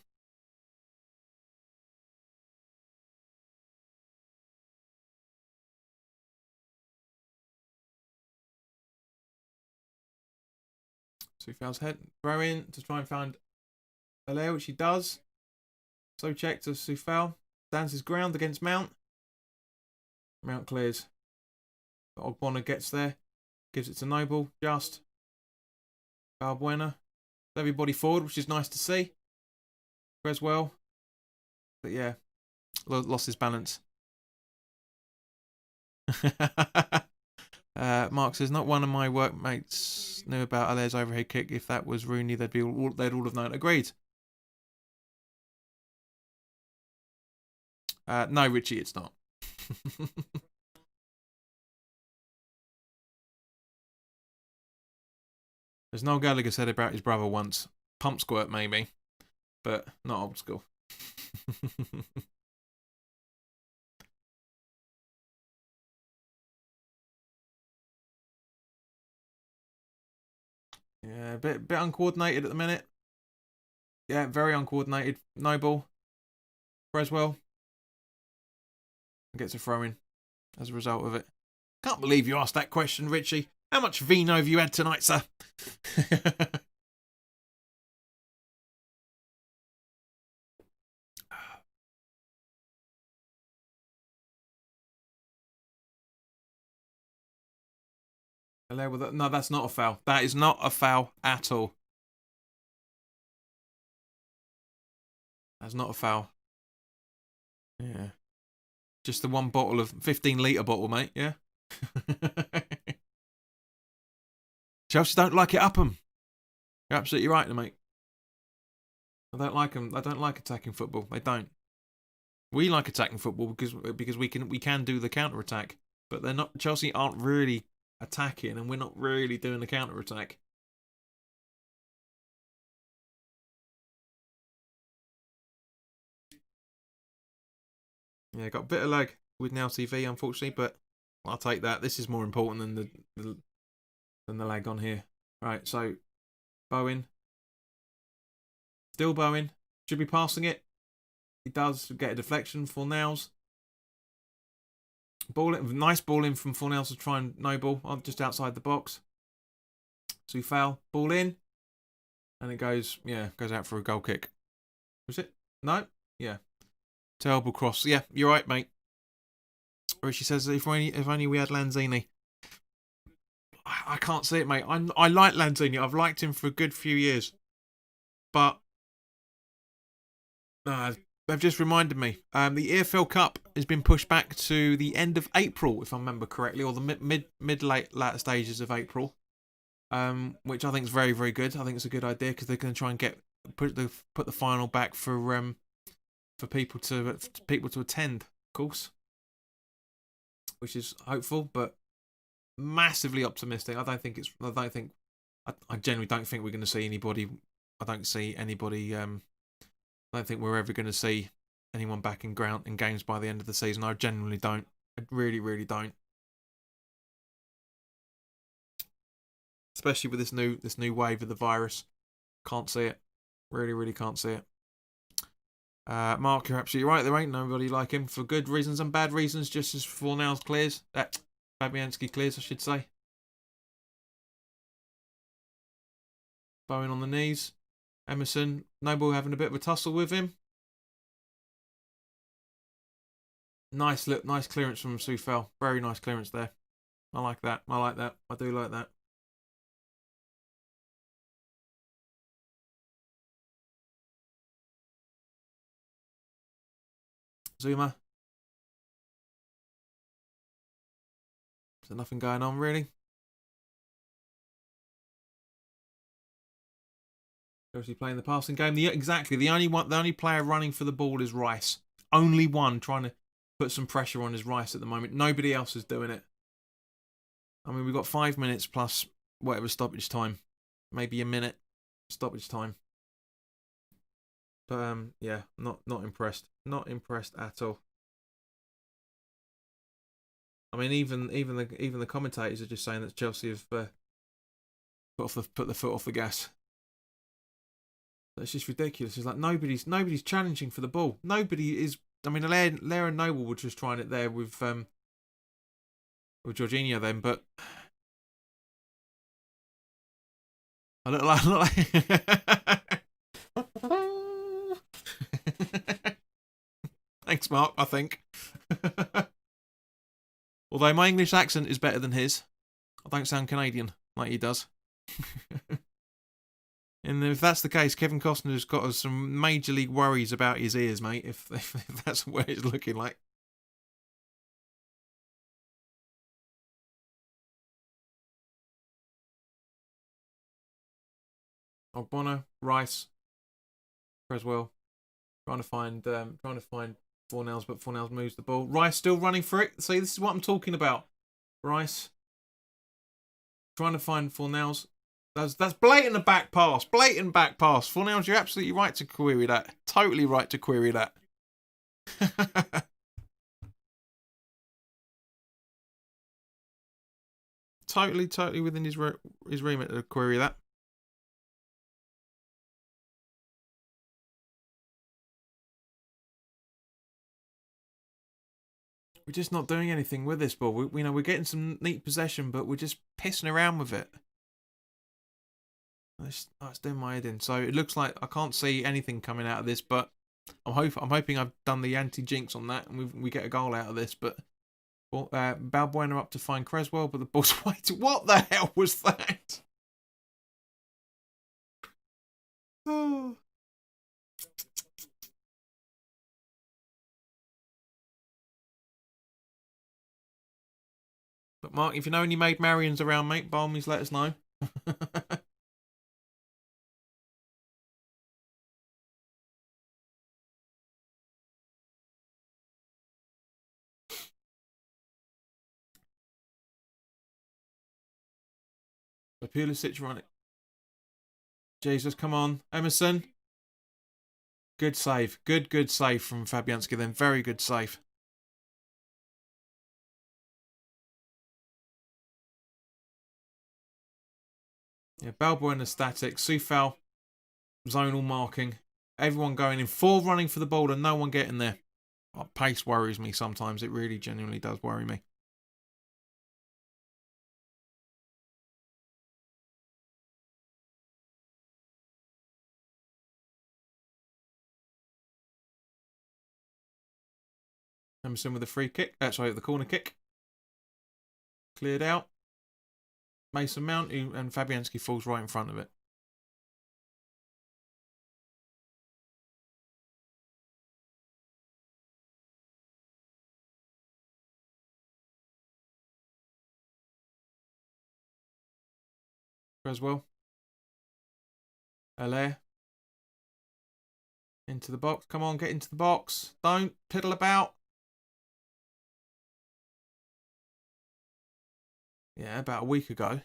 Soufal's head throw in to try and find Alaire, which he does. So check to Soufal. Stands his ground against Mount. Mount clears. Ogbonna gets there. Gives it to Noble. Just. Balbuena. Everybody forward, which is nice to see. Creswell. But yeah, lost his balance. Mark says, not one of my workmates knew about Alaire's overhead kick. If that was Rooney, they'd all have known. Agreed. No, Richie, it's not. As Noel Gallagher said about his brother once, pump squirt maybe, but not old school. Yeah, a bit uncoordinated at the minute. Yeah, very uncoordinated. Noble. Creswell. Gets a throw in as a result of it. Can't believe you asked that question, Richie. How much vino have you had tonight, sir? No, that's not a foul. That is not a foul at all. That's not a foul. Yeah. Just the one bottle of 15-litre bottle, mate, yeah? Chelsea don't like it up them. You're absolutely right, mate. I don't like them. I don't like attacking football. They don't. We like attacking football because we can do the counter attack, but they're not. Chelsea aren't really attacking, and we're not really doing the counter attack. Yeah, got a bit of lag with Now TV, unfortunately, but I'll take that. This is more important than the lag on here. Right, so Bowen, still Bowen, should be passing it. He does get a deflection for Fornals. Nice ball in from Fornals to try and Noble just outside the box. So we foul, ball in, and it goes out for a goal kick. Was it? No, yeah. Terrible cross. Yeah, you're right, mate. Richie says if only we had Lanzini. I can't see it, mate. I like Lanzini. I've liked him for a good few years, but they've just reminded me. The EFL Cup has been pushed back to the end of April, if I remember correctly, or the latter stages of April. Which I think is very, very good. I think it's a good idea because they're going to try and put the final back for people to attend, of course. which is hopeful, but massively optimistic. I genuinely don't think we're going to see anybody. I don't see anybody. I don't think we're ever going to see anyone back in games by the end of the season. I genuinely don't. I really, really don't. Especially with this new wave of the virus. Can't see it. Really, really can't see it. Mark, you're absolutely right. There ain't nobody like him for good reasons and bad reasons, just as Fornals clears. Fabianski clears, I should say. Bowen on the knees. Emerson, Noble having a bit of a tussle with him. Nice clearance from Sufel. Very nice clearance there. I like that. I do like that. Zuma. Is there nothing going on really? Chelsea playing the passing game. Exactly. The only player running for the ball is Rice. Only one trying to put some pressure on is Rice at the moment. Nobody else is doing it. I mean, we've got 5 minutes plus whatever stoppage time. Maybe a minute stoppage time. But yeah, not impressed. Not impressed at all. I mean, even the commentators are just saying that Chelsea have put the foot off the gas. It's just ridiculous. It's like nobody's challenging for the ball. Nobody is. I mean, Lara and Noble were just trying it there with Jorginho then, but I look like Thanks, Mark. I think. Although my English accent is better than his, I don't sound Canadian like he does. And if that's the case, Kevin Costner's got some major league worries about his ears, mate. If that's what it's looking like. Ogbonna, Rice, Creswell, trying to find Fornals, but Fornals moves the ball. Rice still running for it. See, this is what I'm talking about. Rice trying to find Fornals. That's blatant back pass. Blatant back pass. Fornals, you're absolutely right to query that. Totally right to query that. totally within his remit to query that. We're just not doing anything with this ball. We're getting some neat possession, but we're just pissing around with it. It's doing my head in. So it looks like I can't see anything coming out of this, but I'm hoping I've done the anti-jinx on that and we get a goal out of this. But Balbuena up to find Creswell, but the ball's waiting. What the hell was that? Oh. But Mark, if you know any Maid Marians around, mate, by all means let us know. Pulisic running. Jesus, come on. Emerson. Good save. Good save from Fabianski then. Very good save. Yeah, Balbuena static. Sufal zonal marking. Everyone going in. 4 running for the ball and no one getting there. Oh, pace worries me sometimes. It really genuinely does worry me. Emerson with the free kick. Sorry, the corner kick. Cleared out. Mason Mount and Fabianski falls right in front of it. Creswell. Allaire. Into the box. Come on, get into the box. Don't piddle about. Yeah, about a week ago.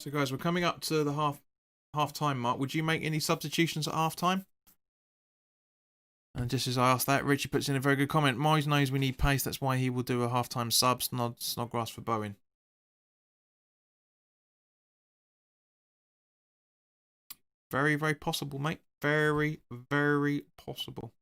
So, guys, we're coming up to the half time mark. Would you make any substitutions at half time? And just as I asked that, Richie puts in a very good comment. Moyes knows we need pace. That's why he will do a half-time sub. Snodgrass for Bowen. Very, very possible, mate. Very, very possible.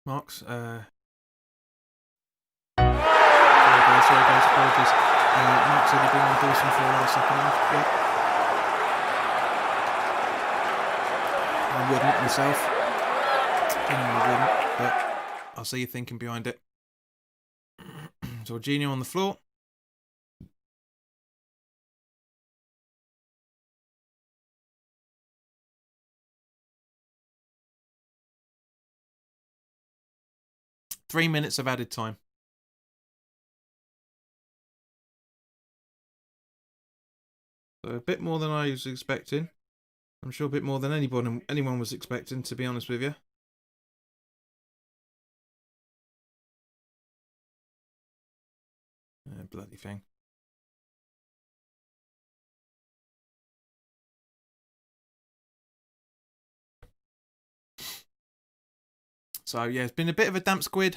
Marks. Sorry guys, apologies. Mark said he'd been on Dawson for the second half. Yep. I wouldn't myself. I wouldn't, but I see you thinking behind it. Jorginho on the floor. Three minutes of added time. So a bit more than I was expecting. I'm sure a bit more than anyone was expecting, to be honest with you. Bloody thing. So yeah, it's been a bit of a damp squib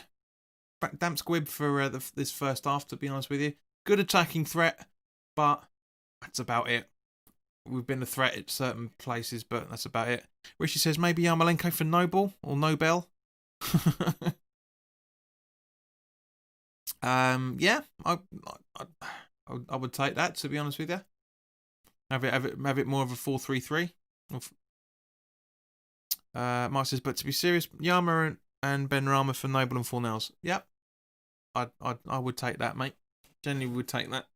for this first half, to be honest with you. Good attacking threat, but that's about it. We've been a threat at certain places, but that's about it. Rishi says maybe Yarmolenko for Nobel or Nobel. Yeah, I would take that, to be honest with you. Have it more of a 4-3-3. Mark says, but to be serious, Yama and Benrahma for Noble and Fornells. Yep, I would take that, mate. Genuinely would take that.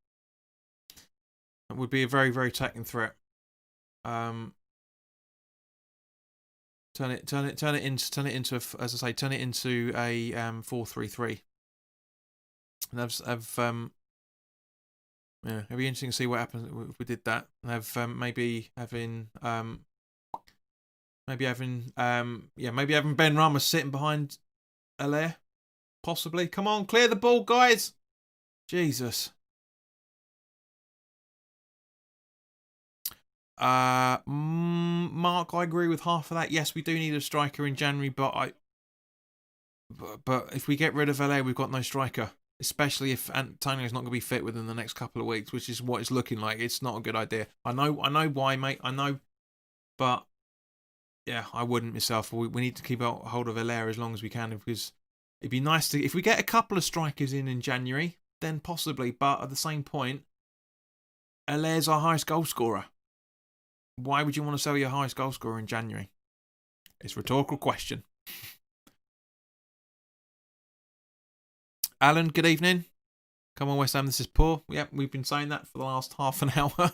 That would be a very, very attacking threat. Turn it into a, as I say, turn it into a 4-3-3. And yeah, it'd be interesting to see what happens if we did that. And have maybe having Benrahma sitting behind Allaire, possibly. Come on, clear the ball, guys. Jesus. Mark, I agree with half of that. Yes, we do need a striker in January, but if we get rid of Allaire, we've got no striker. Especially if Antonio's not going to be fit within the next couple of weeks, which is what it's looking like. It's not a good idea. I know why, mate. I know, but yeah, I wouldn't myself. We need to keep hold of Allaire as long as we can, because it'd be nice to, if we get a couple of strikers in January, then possibly. But at the same point, Allaire's our highest goal scorer. Why would you want to sell your highest goal scorer in January? It's a rhetorical question. Alan, good evening. Come on, West Ham, this is poor. Yep, we've been saying that for the last half an hour.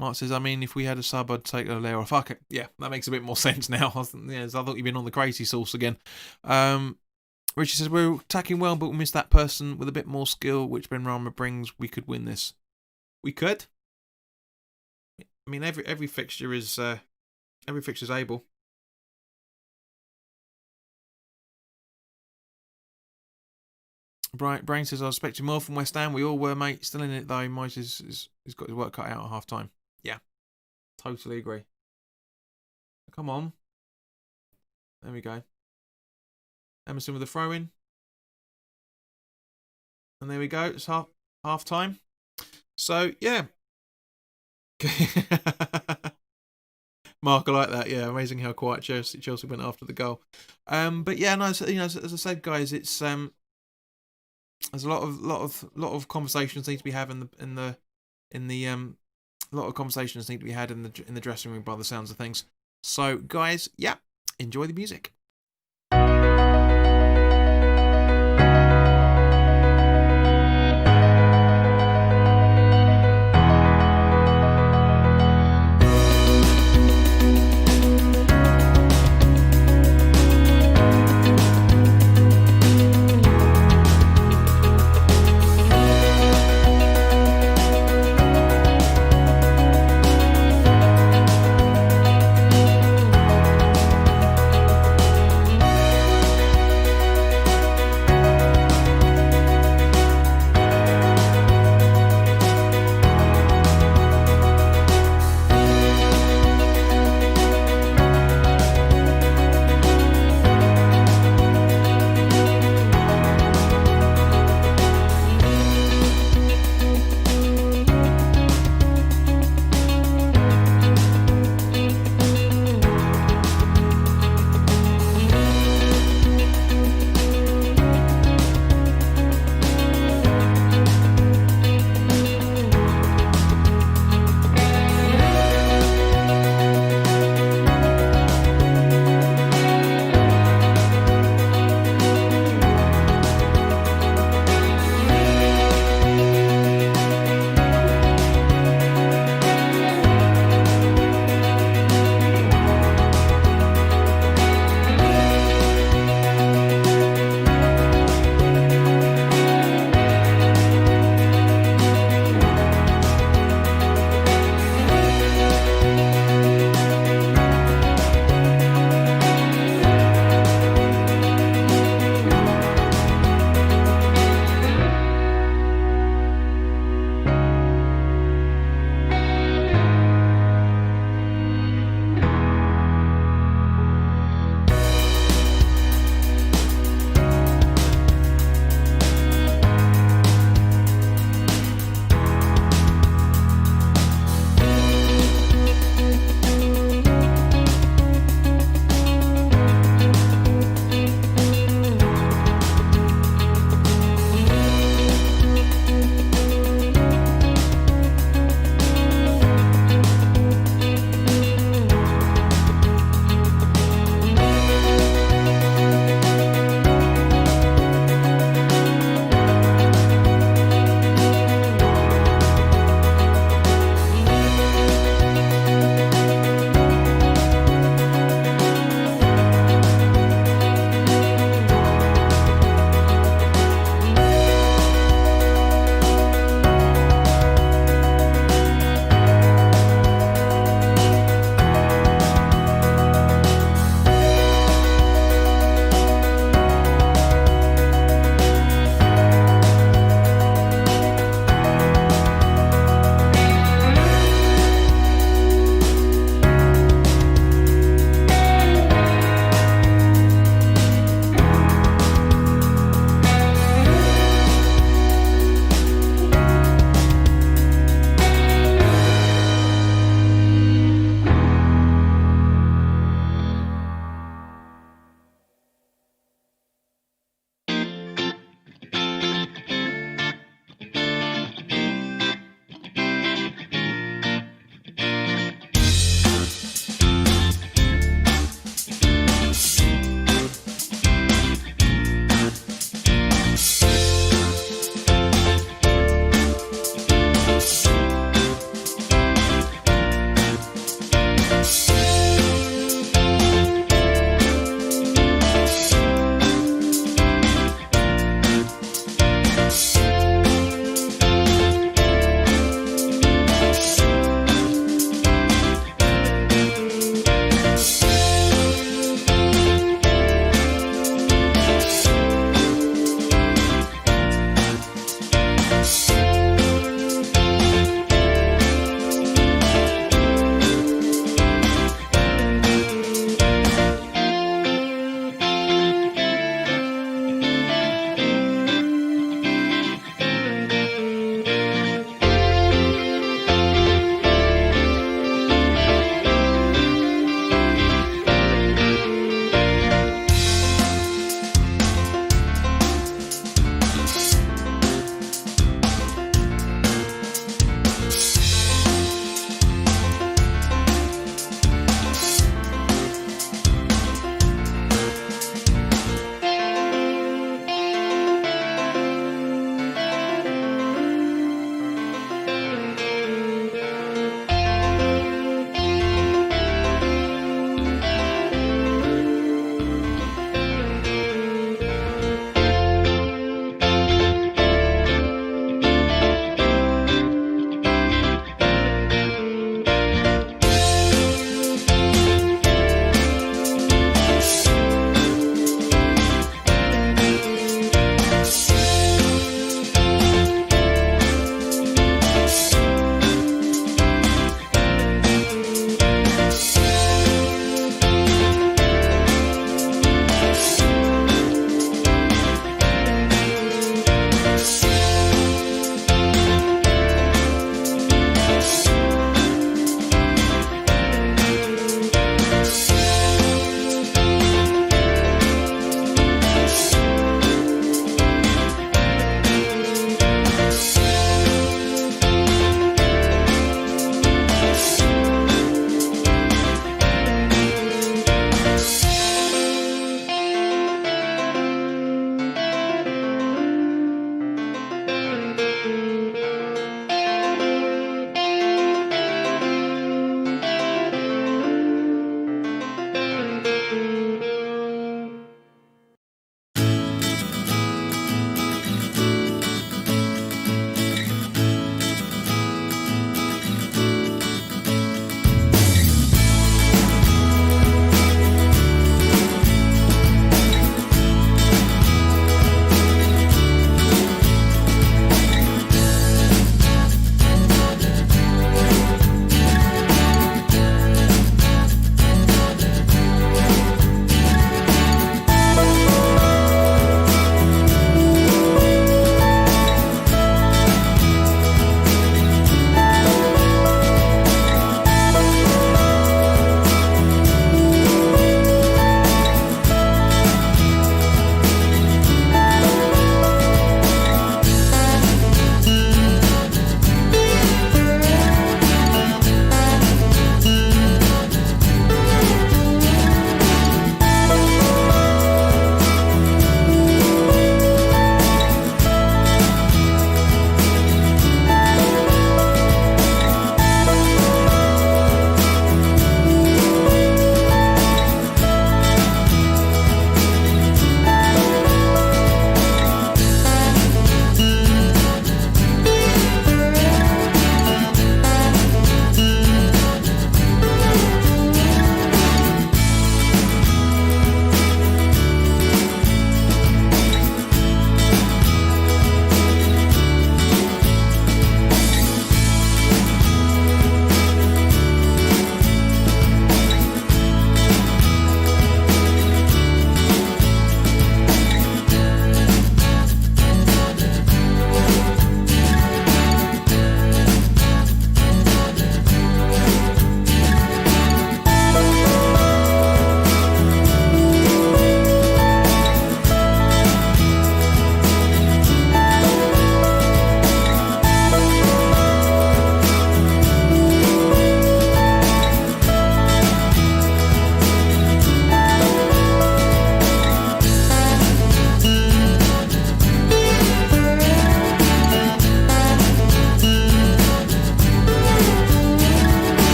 Mark says, I mean, if we had a sub, I'd take Allaire off. Okay, yeah, that makes a bit more sense now. I thought you'd been on the crazy sauce again. Richard says, we're attacking well, but we miss that person with a bit more skill, which Benrahma brings. We could win this. We could. I mean, every fixture is able. Brain says, I was expecting more from West Ham. We all were, mate. Still in it, though. Moyes has got his work cut out at half time. Yeah, totally agree. Come on. There we go. Emerson with a throw in. And there we go. It's half time. So, yeah. Mark, I like that. Yeah, amazing how quiet Chelsea went after the goal. But yeah, no, as I said, guys, it's there's a lot of conversations need to be had a lot of conversations need to be had in the dressing room by the sounds of things. So, guys, yeah, enjoy the music.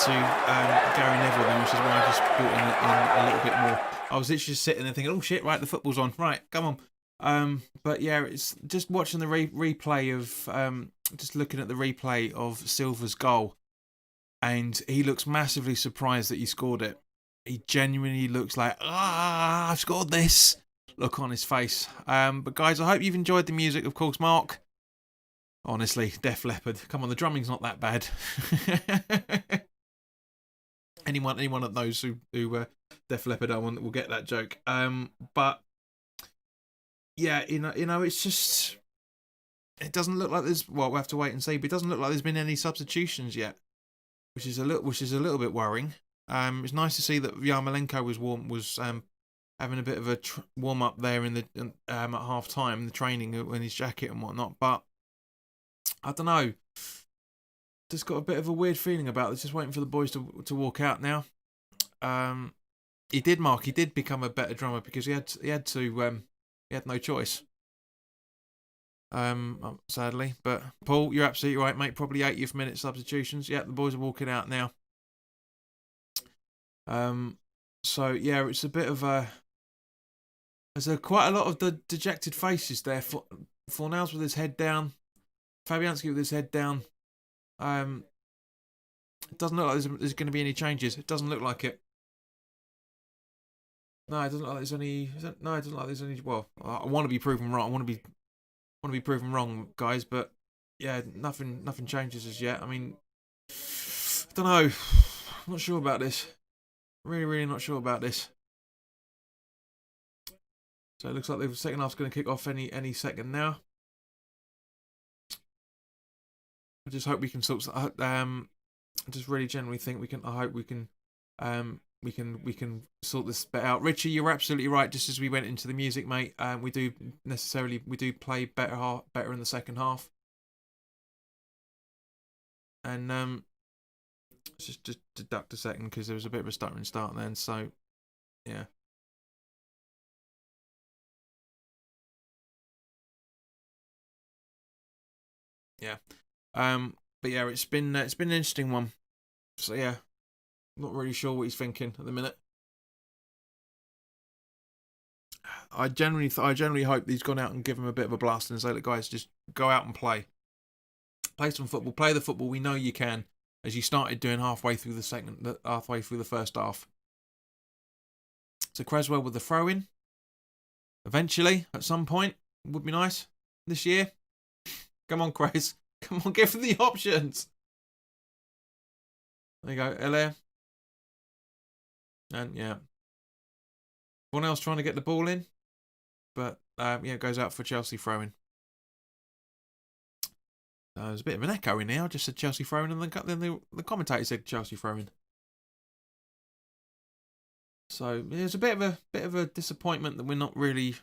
to Gary Neville then, which is why I just brought in a little bit more. I was literally just sitting there thinking, oh shit, right, the football's on, right, come on. But yeah, it's just watching the replay of just looking at the replay of Silva's goal, and he looks massively surprised that he scored it. He genuinely looks like, I've scored this look on his face. But guys, I hope you've enjoyed the music, of course, Mark. Honestly, Def Leppard. Come on, the drumming's not that bad. anyone that knows who Def Leppard are will get that joke. But yeah, you know, it's just, it doesn't look like there's. Well, we'll have to wait and see. But it doesn't look like there's been any substitutions yet, which is a little bit worrying. It's nice to see that Yarmolenko was having a bit of a warm up there in the at half time, the training in his jacket and whatnot. But I don't know. Just got a bit of a weird feeling about this. Just waiting for the boys to walk out now. He did become a better drummer because he had no choice. Sadly, but Paul, you're absolutely right, mate. Probably 80th minute substitutions. Yeah, the boys are walking out now. So yeah, it's a bit of a. There's quite a lot of the dejected faces there. Fornals with his head down. Fabianski with his head down. It doesn't look like there's going to be any changes. It doesn't look like it. No, it doesn't look like there's any. No, it doesn't look like there's any. Well, I want to be proven wrong. I want to be proven wrong, guys. But yeah, nothing changes as yet. I mean, I don't know. I'm not sure about this. Really not sure about this. So it looks like the second half's going to kick off any second now. I just hope we can sort. I just really generally think we can. I hope we can. We can sort this bit out. Richie, you're absolutely right. Just as we went into the music, mate, we do play better in the second half. And just deduct a second because there was a bit of a stuttering start then. So yeah. Yeah. But yeah, it's been an interesting one. So yeah, not really sure what he's thinking at the minute. I generally hope he's gone out and given him a bit of a blast and say, look, guys, just go out and play some football, play the football we know you can, as you started doing halfway through the first half. So Creswell with the throw in, eventually at some point, would be nice this year. Come on, Cres. Come on, give them the options. There you go, Elaire. And yeah. Everyone else trying to get the ball in. But yeah, it goes out for Chelsea throwing. There's a bit of an echo in here. I just said Chelsea throwing and then the commentator said Chelsea throwing. So there's a bit of a disappointment that we're not really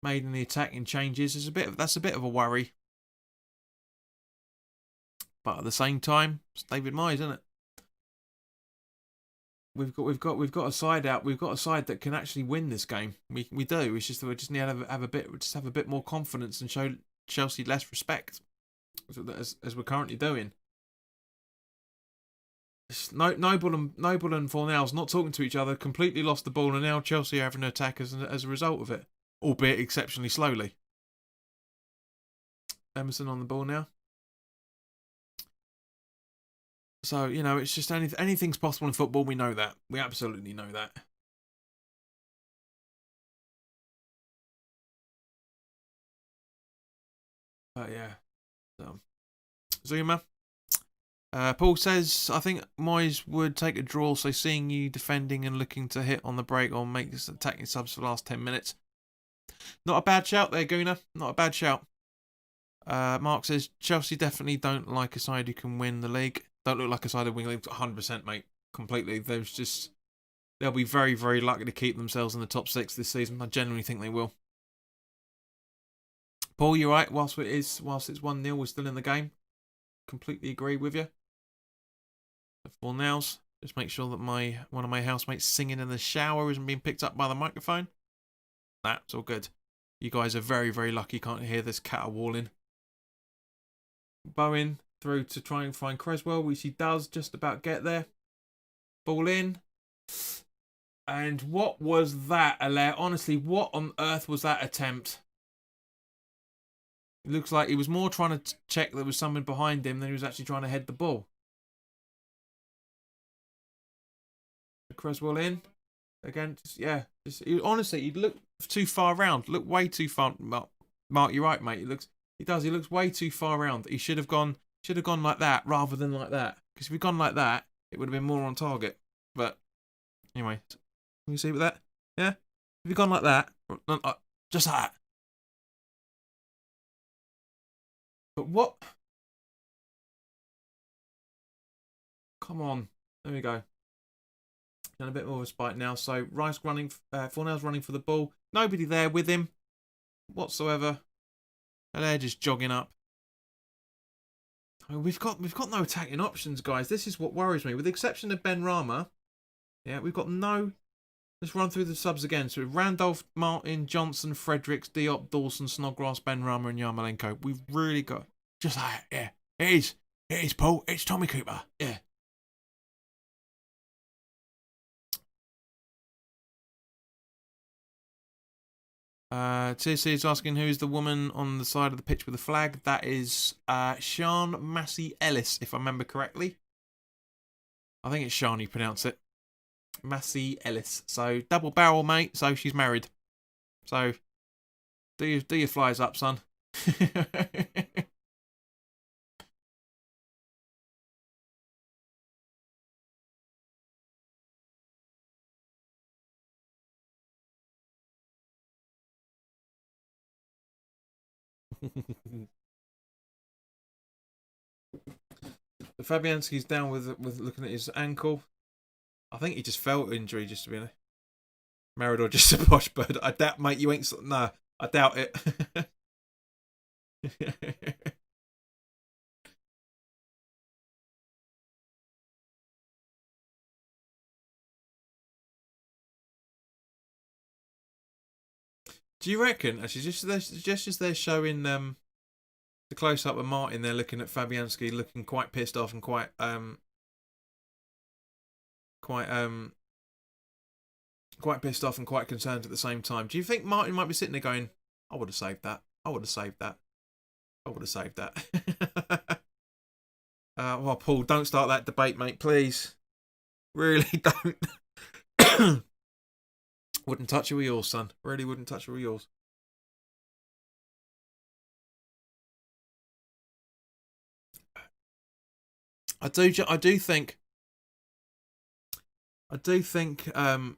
made any attacking changes. That's a bit of a worry. But at the same time, it's David Moyes, isn't it? We've got a side out. We've got a side that can actually win this game. We do. It's just that we just need to have a bit more confidence and show Chelsea less respect, as we're currently doing. Noble and Fornals not talking to each other, completely lost the ball, and now Chelsea are having an attack as a result of it, albeit exceptionally slowly. Emerson on the ball now. So, you know, it's just anything's possible in football. We know that. We absolutely know that. But yeah. So, Zuma. Paul says, I think Moyes would take a draw, so seeing you defending and looking to hit on the break or make this attacking subs for the last 10 minutes. Not a bad shout there, Guna. Not a bad shout. Mark says, Chelsea definitely don't like a side who can win the league. Don't look like a side of win the league 100%, mate. Completely. They'll be very, very lucky to keep themselves in the top 6 this season. I genuinely think they will. Paul, you're right. Whilst it's 1-0, we're still in the game. Completely agree with you. 4 nails. Just make sure that one of my housemates singing in the shower isn't being picked up by the microphone. That's all good. You guys are very, very lucky. Can't hear this caterwauling. Bowen through to try and find Creswell, which he does just about get there. Ball in. And what was that, Alaire? Honestly, what on earth was that attempt? It looks like he was more trying to check there was someone behind him than he was actually trying to head the ball. Creswell in. Again, honestly, he looked too far round. Looked way too far. Mark, you're right, mate. He looks way too far round. He should have gone like that rather than like that. Because if he'd gone like that, it would have been more on target. But anyway, can you see with that? Yeah? If he'd gone like that, just like that. But what? Come on. There we go. And a bit more of a spike now. So Rice running, Fornell's running for the ball. Nobody there with him whatsoever. And they're just jogging up. Oh, we've got no attacking options, guys. This is what worries me. With the exception of Ben Rama, yeah, we've got no. Let's run through the subs again. So Randolph, Martin, Johnson, Fredericks, Diop, Dawson, Snodgrass, Ben Rama, and Yarmolenko. We've really got just like yeah. It is. It is, Paul. It's Tommy Cooper. Yeah. TC is asking who's the woman on the side of the pitch with the flag. That is Sian Massey Ellis, if I remember correctly. I think it's Sian, you pronounce it. Massey Ellis. So double barrel, mate. So she's married. So do your flies up, son. The Fabianski's down with looking at his ankle. I think he just felt injury, just to be honest. Married or just a posh bird. I doubt, mate. You ain't. No, I doubt it. Do you reckon? Actually, just as they're showing the close up of Martin, they're looking at Fabianski, looking quite pissed off and quite pissed off and quite concerned at the same time. Do you think Martin might be sitting there going, "I would have saved that. I would have saved that. I would have saved that." Well, Paul, don't start that debate, mate, please. Really don't. Wouldn't touch it with yours, son. Really wouldn't touch it with yours. I do think that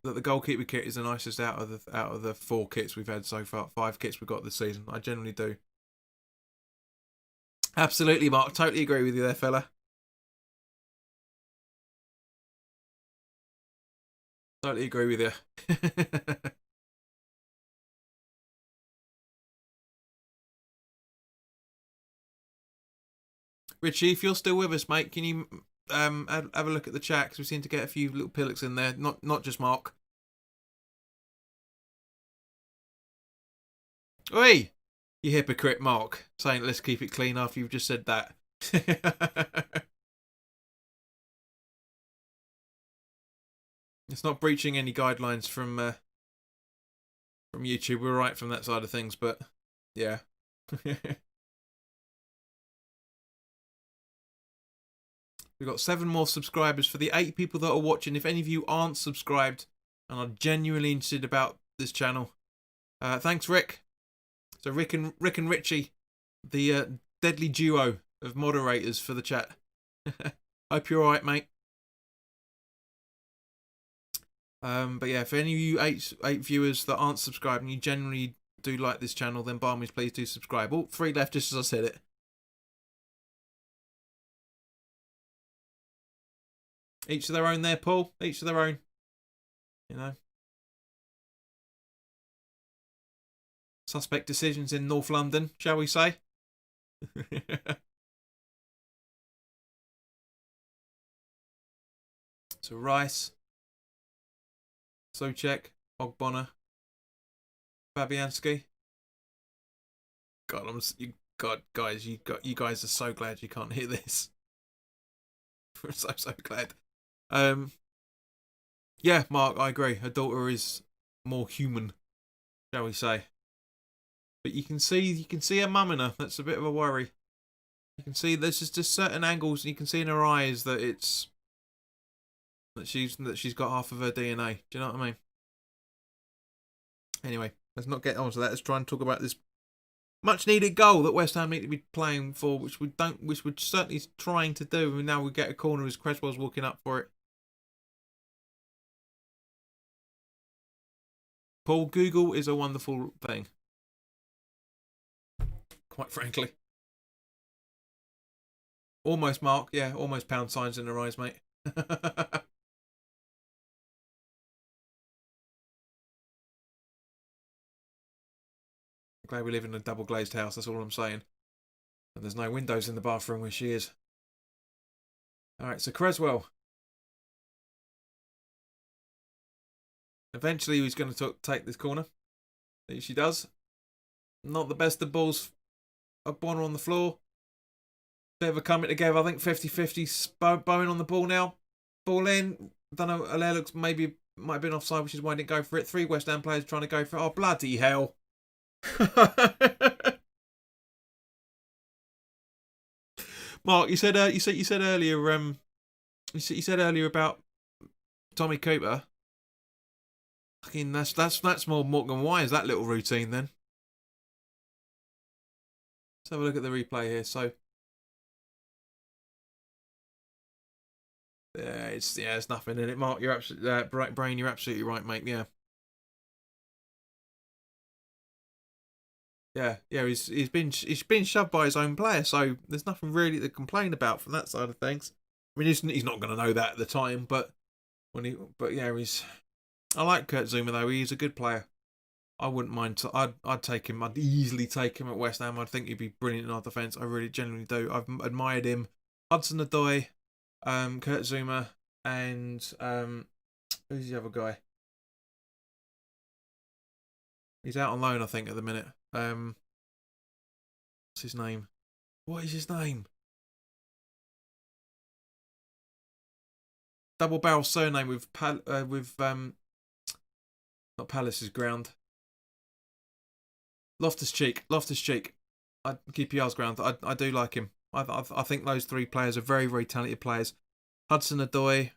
the goalkeeper kit is the nicest out of the 4 kits we've had so far. 5 kits we've got this season. I generally do. Absolutely, Mark. Totally agree with you there, fella. Totally agree with you. Richie, if you're still with us, mate, can you have a look at the chat? Because we seem to get a few little pillocks in there. Not just Mark. Oi! You hypocrite, Mark. Saying let's keep it clean after you've just said that. It's not breaching any guidelines from YouTube. We're right from that side of things, but yeah. We've got 7 more subscribers. For the 8 people that are watching, if any of you aren't subscribed and are genuinely interested about this channel, thanks, Rick. So Rick and Richie, the deadly duo of moderators for the chat. Hope you're alright, mate. But yeah, for any of you 8 viewers that aren't subscribed and you generally do like this channel, then by all means, please do subscribe. Oh, 3 left, just as I said it. Each of their own there, Paul. Each of their own. You know. Suspect decisions in North London, shall we say? So Rice, Socek, Ogbonna, Fabianski. God, God, guys, you guys are so glad you can't hear this. We're so glad. Yeah, Mark, I agree. Her daughter is more human, shall we say? But you can see her mum in her. That's a bit of a worry. You can see there's just certain angles you can see in her eyes that she's got half of her DNA. Do you know what I mean? Anyway, let's not get on to that. Let's try and talk about this much needed goal that West Ham need to be playing for, which we're certainly trying to do. And now we get a corner as Cresswell's walking up for it. Paul, Google is a wonderful thing. Quite frankly. Almost, Mark. Yeah, almost pound signs in her eyes, mate. Glad we live in a double glazed house, that's all I'm saying. And there's no windows in the bathroom where she is. Alright, so Cresswell. Eventually he's going to take this corner. She does. Not the best of balls. A Bonner on the floor. Bit of a coming together. I think 50-50. Bowen on the ball now. Ball in. Don't know. Allaire looks might have been offside, which is why he didn't go for it. 3 West Ham players trying to go for it. Oh, bloody hell. Mark, you said earlier you said earlier about Tommy Cooper. Fucking that's more Morgan Wise, that little routine then. Let's have a look at the replay here. So it's nothing in it. Mark, you're absolutely Brain, you're absolutely right, mate. Yeah. Yeah, he's been shoved by his own player, so there's nothing really to complain about from that side of things. I mean, he's not going to know that at the time, but he's. I like Kurt Zouma though. He's a good player. I wouldn't mind. I'd take him. I'd easily take him at West Ham. I think he'd be brilliant in our defence. I really genuinely do. I've admired him. Hudson-Odoi, Kurt Zouma, and who's the other guy? He's out on loan, I think, at the minute. What's his name? What is his name? Double barrel surname with not Palace's ground. Loftus-Cheek. QPR's ground. I do like him. I think those 3 players are very, very talented players. Hudson-Odoi,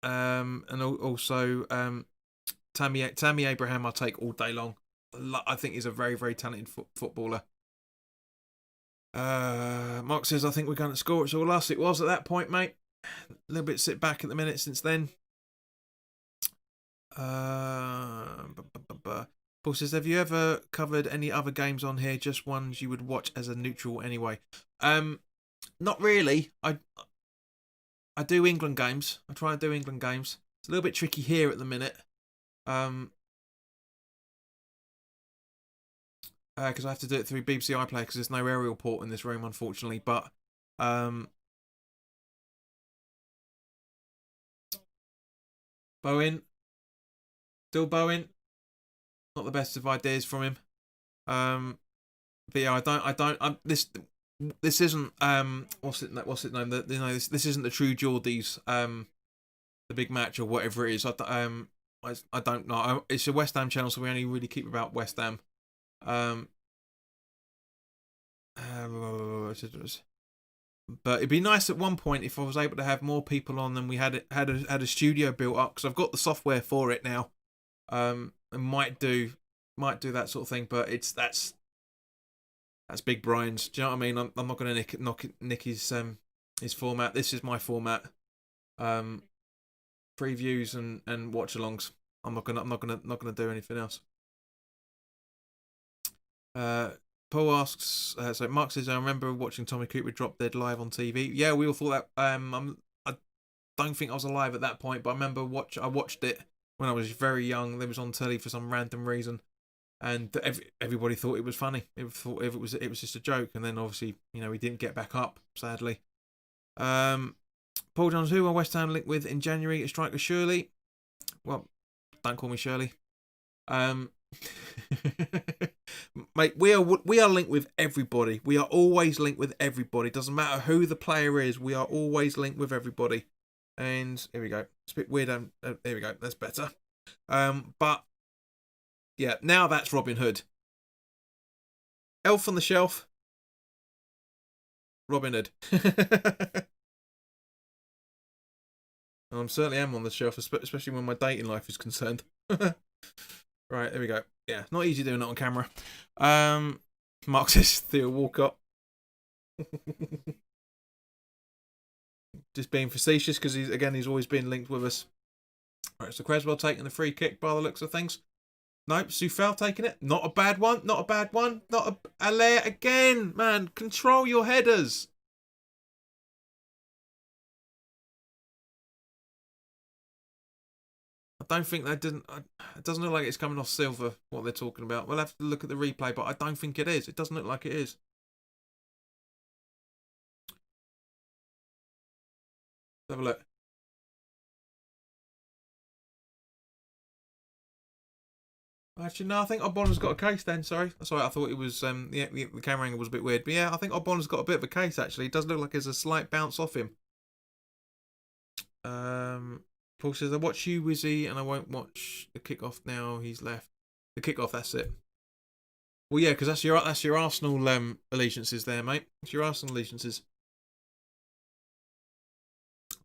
and also Tammy Abraham. I'll take all day long. I think he's a very, very talented footballer. Mark says, I think we're going to score. It's all us. It was at that point, mate. A little bit sit back at the minute since then. Paul says, have you ever covered any other games on here? Just ones you would watch as a neutral anyway? Not really. I do England games. I try to do England games. It's a little bit tricky here at the minute. Because I have to do it through BBC iPlayer because there's no aerial port in this room, unfortunately. But Bowen, still Bowen. Not the best of ideas from him. But yeah, I don't. This isn't what's it known? This isn't the true Geordies. The big match or whatever it is. I don't know. It's a West Ham channel, so we only really keep about West Ham. But it'd be nice at one point if I was able to have more people on than we had a studio built up, because I've got the software for it now. And might do that sort of thing, but that's Big Brian's. Do you know what I mean? I'm not going to nick his format. This is my format. Previews and watch-alongs. I'm not gonna do anything else. Paul asks, so Mark says, I remember watching Tommy Cooper drop dead live on TV. Yeah, we all thought that. I don't think I was alive at that point, but I remember I watched it when I was very young. It was on telly for some random reason, and everybody thought it was funny. It was just a joke, and then obviously he didn't get back up, sadly. Paul Johns, who are West Ham linked with in January? A striker Shirley. Well, don't call me Shirley. Mate, we are linked with everybody. We are always linked with everybody. Doesn't matter who the player is. We are always linked with everybody. And here we go. It's a bit weird. Here we go. That's better. But yeah, now that's Robin Hood. Elf on the Shelf. Robin Hood. I certainly am on the shelf, especially when my dating life is concerned. Right, there we go. Yeah, not easy doing that on camera. Mark says Theo Walcott. Just being facetious because he's always been linked with us. Right, so Creswell taking the free kick by the looks of things. Nope, Soufal taking it. Not a bad one. Not a bad one. Not a Allaire again, man. Control your headers. I don't think they didn't. It doesn't look like it's coming off silver. What they're talking about. We'll have to look at the replay, but I don't think it is. It doesn't look like it is. Let's have a look. Actually, no. I think Ogbonna's got a case. Then, sorry. I thought it was. The camera angle was a bit weird, but yeah, I think Ogbonna's got a bit of a case. Actually, it does look like there's a slight bounce off him. Paul says, I watch you, Wizzy, and I won't watch the kickoff now. He's left. The kickoff, that's it. Well, yeah, because that's your Arsenal allegiances there, mate. It's your Arsenal allegiances.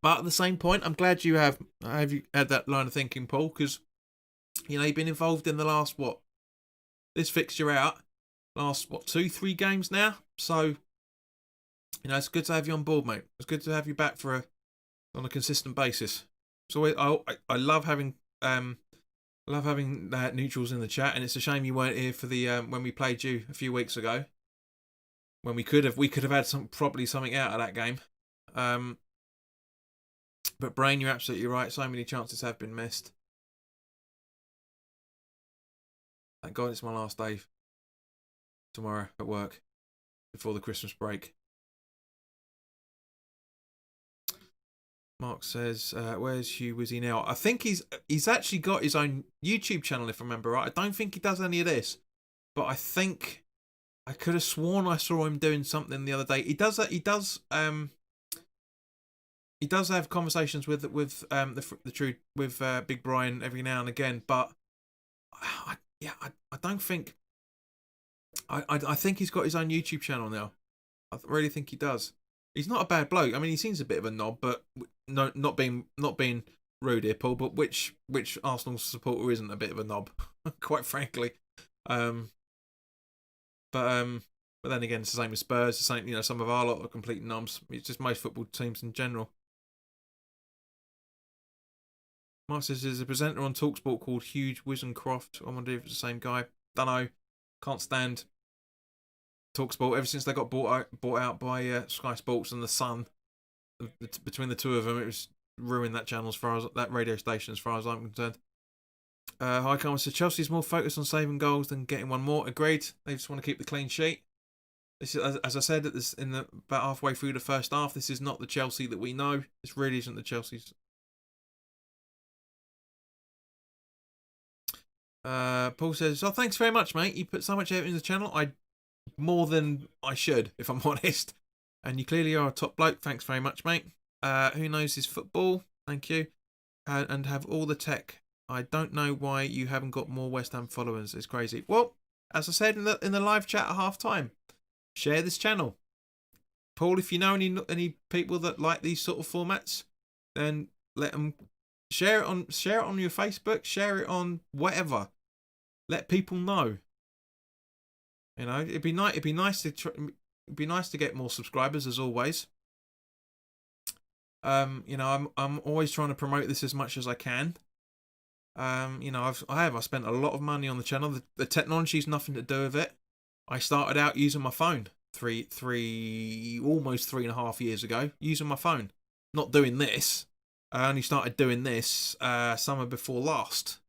But at the same point, I'm glad you have you had that line of thinking, Paul, because you've been involved in the last this fixture out, last 2-3 games now. So it's good to have you on board, mate. It's good to have you back on a consistent basis. So I love having neutrals in the chat, and it's a shame you weren't here for the when we played you a few weeks ago, when we could have had something out of that game. But Brain, you're absolutely right. So many chances have been missed. Thank God it's my last day tomorrow at work before the Christmas break. Mark says, where's Hugh Wizzy now? I think he's actually got his own YouTube channel, if I remember right. I don't think he does any of this, but I think I could have sworn I saw him doing something the other day. He does have conversations with Big Brian every now and again, but I don't think I think he's got his own YouTube channel now. I really think he does. He's not a bad bloke. I mean, he seems a bit of a knob, but no, not being rude here, Paul. But which Arsenal supporter isn't a bit of a knob, quite frankly? But then again, it's the same with Spurs. The same, some of our lot are complete knobs. It's just most football teams in general. Mark says there's a presenter on TalkSport called Hugh Wizencroft. I wonder if it's the same guy. Don't know. Can't stand TalkSport ever since they got bought out by Sky Sports and the Sun. Between the two of them, it was ruined that channel that radio station as far as I'm concerned. Hi, Carmen says Chelsea's more focused on saving goals than getting one more. Agreed. They just want to keep the clean sheet. This is, as I said, about halfway through the first half. This is not the Chelsea that we know. This really isn't the Chelsea's. Paul says, "Oh, thanks very much, mate. You put so much effort in the channel. More than I should, if I'm honest. And you clearly are a top bloke. Thanks very much, mate. Who knows his football? Thank you. And have all the tech. I don't know why you haven't got more West Ham followers. It's crazy. Well, as I said in the live chat at half time, share this channel. Paul, if you know any people that like these sort of formats, then let them share it on your Facebook. Share it on whatever. Let people know. It'd be nice. It'd be nice to get more subscribers, as always. I'm always trying to promote this as much as I can. I spent a lot of money on the channel. The technology's nothing to do with it. I started out using my phone almost 3.5 years ago, using my phone. Not doing this. I only started doing this summer before last.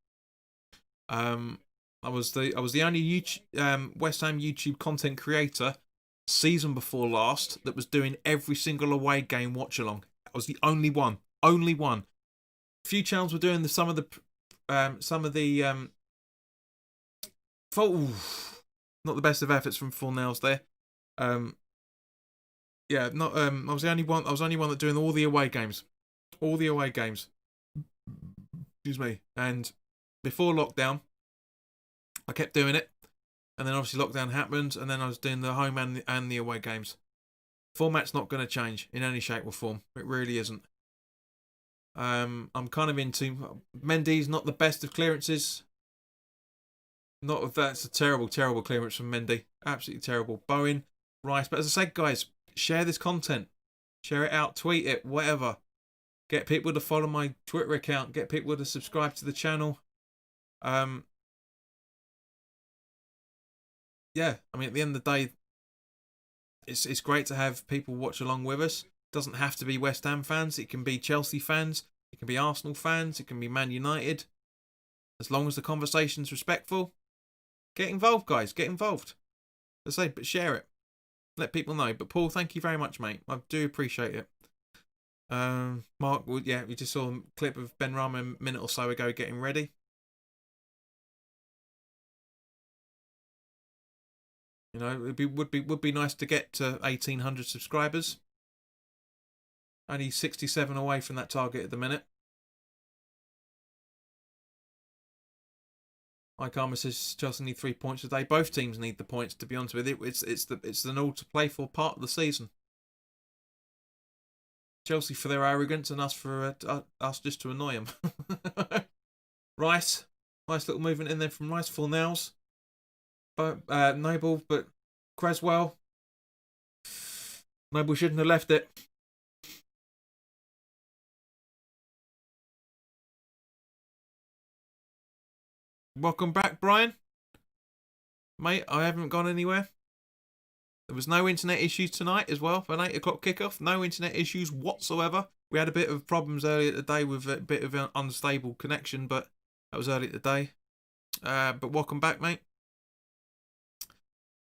I was the only West Ham YouTube content creator season before last that was doing every single away game watch along. I was the only one. A few channels were doing some of the Not the best of efforts from Full Nails there. Yeah, not. I was the only one. I was the only one that doing all the away games. All the away games. Excuse me. And before lockdown, I kept doing it, and then obviously lockdown happened, and then I was doing the home and the away games. Format's not going to change in any shape or form. It really isn't. I'm kind of into Mendy's not the best of clearances. Not if that's a terrible, terrible clearance from Mendy. Absolutely terrible. Bowen, Rice. But as I said, guys, share this content. Share it out, tweet it, whatever. Get people to follow my Twitter account. Get people to subscribe to the channel. Yeah, I mean, at the end of the day, it's great to have people watch along with us. It doesn't have to be West Ham fans. It can be Chelsea fans. It can be Arsenal fans. It can be Man United. As long as the conversation's respectful, get involved, guys. Get involved. As I say, but share it. Let people know. But Paul, thank you very much, mate. I do appreciate it. Mark, well, yeah, we just saw a clip of Ben Rama a minute or so ago getting ready. You know, it would be nice to get to 1,800 subscribers. Only 67 away from that target at the minute. Ikarma says Chelsea need 3 points today. Both teams need the points. To be honest with you, it's an all to play for part of the season. Chelsea for their arrogance and us for us just to annoy them. Rice, nice little movement in there from Rice. Full Nails. But Noble, but Creswell. Noble shouldn't have left it. Welcome back, Brian. Mate, I haven't gone anywhere. There was no internet issues tonight as well for an 8 o'clock kickoff. No internet issues whatsoever. We had a bit of problems earlier today with a bit of an unstable connection, but that was earlier today. But welcome back, mate.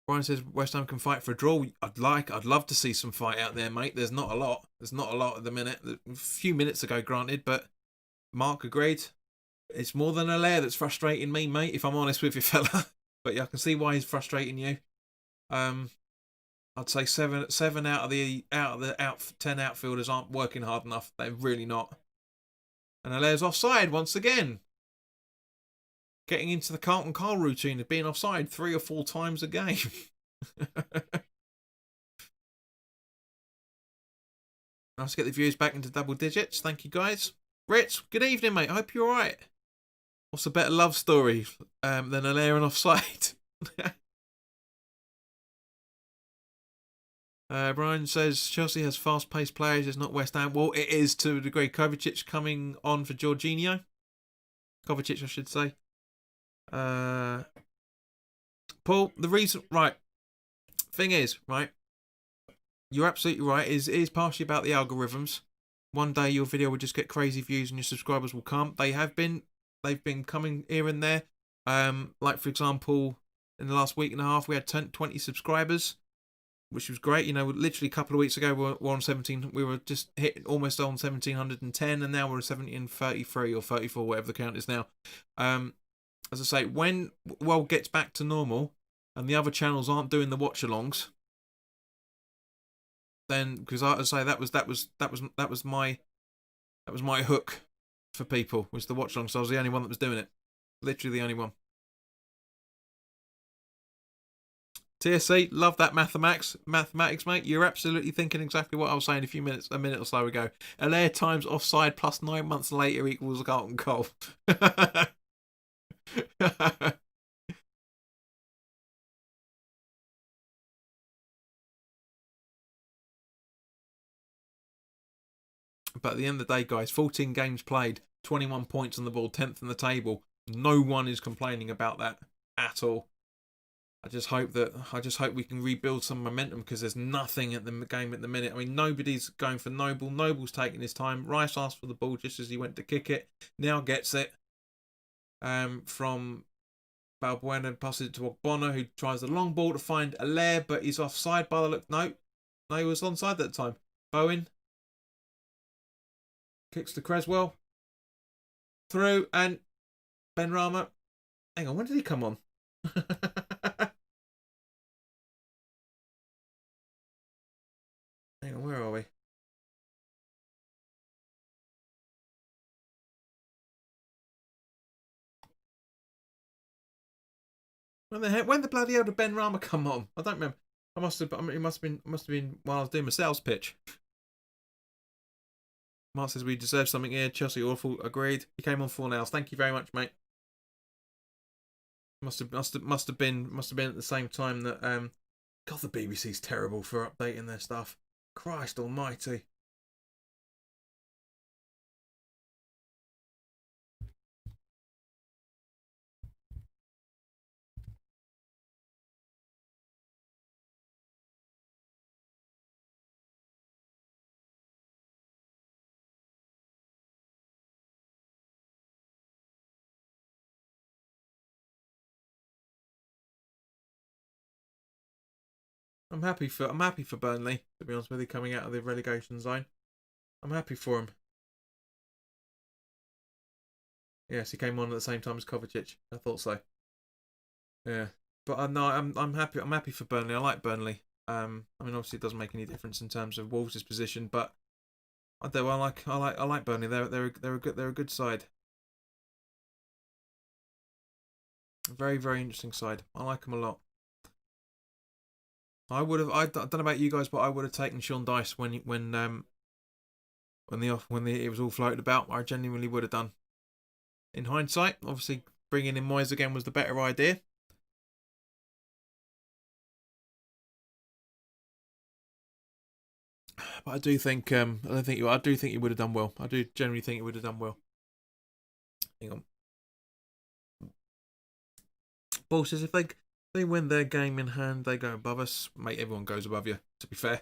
Brian says West Ham can fight for a draw. I'd love to see some fight out there, mate. There's not a lot. There's not a lot at the minute. A few minutes ago, granted, but Mark agreed. It's more than Allaire that's frustrating me, mate, if I'm honest with you, fella. But yeah, I can see why he's frustrating you. I'd say seven out of the 10 outfielders aren't working hard enough. They're really not. And Allaire's offside once again. Getting into the Carlton Cole routine of being offside 3 or 4 times a game. Nice to get the views back into double digits. Thank you, guys. Ritz, good evening, mate. I hope you're alright. What's a better love story than Allaire and offside? Brian says Chelsea has fast-paced players. It's not West Ham. Well, it is to a degree. Kovacic coming on for Jorginho. Kovacic, I should say. Paul, the reason, right? Thing is, right? You're absolutely right. It is partially about the algorithms. One day your video will just get crazy views and your subscribers will come. They've been coming here and there. Like for example, in the last week and a half, we had 20 subscribers, which was great. You know, literally a couple of weeks ago, we were on 17. We were just hit almost on 1,710, and now we're at 1,733 or 34, whatever the count is now. As I say, when world gets back to normal and the other channels aren't doing the watch-alongs, then because I say that was my hook for people, was the watch-along. So I was the only one that was doing it, literally the only one. TSC, love that mathematics, mate. You're absolutely thinking exactly what I was saying a minute or so ago. Allaire times offside plus 9 months later equals Carlton Cole. But at the end of the day, guys, 14 games played, 21 points on the board, 10th in the table. No one is complaining about that at all. I just hope we can rebuild some momentum, because there's nothing at the game at the minute. I mean, nobody's going for Noble. Noble's taking his time. Rice asked for the ball just as he went to kick it. Now gets it from Balbuena, passes it to Ogbonna, who tries the long ball to find Allaire, but he's offside by the look. No, he was onside that time. Bowen kicks to Creswell. Through, and Ben Rama. Hang on, when did he come on? When the bloody hell did Ben Rama come on? I don't remember. It must have been while I was doing my sales pitch. Mark says we deserve something here. Chelsea awful. Agreed. He came on 4 nails. Thank you very much, mate. Must have been at the same time that God, the BBC's terrible for updating their stuff. Christ almighty. I'm happy for Burnley, to be honest with you, coming out of the relegation zone. I'm happy for him. Yes, he came on at the same time as Kovacic. I thought so. Yeah, but no, I'm happy. I'm happy for Burnley. I like Burnley. I mean, obviously, it doesn't make any difference in terms of Wolves' position, but I do. I like Burnley. They're a good side. Very very interesting side. I like them a lot. I don't know about you guys, but I would have taken Sean Dyche when it was all floated about. I genuinely would have done. In hindsight, obviously bringing in Moyes again was the better idea. But I do think I do think he would have done well. I do generally think he would have done well. Hang on. Ball says if they win their game in hand, they go above us. Mate, everyone goes above you, to be fair.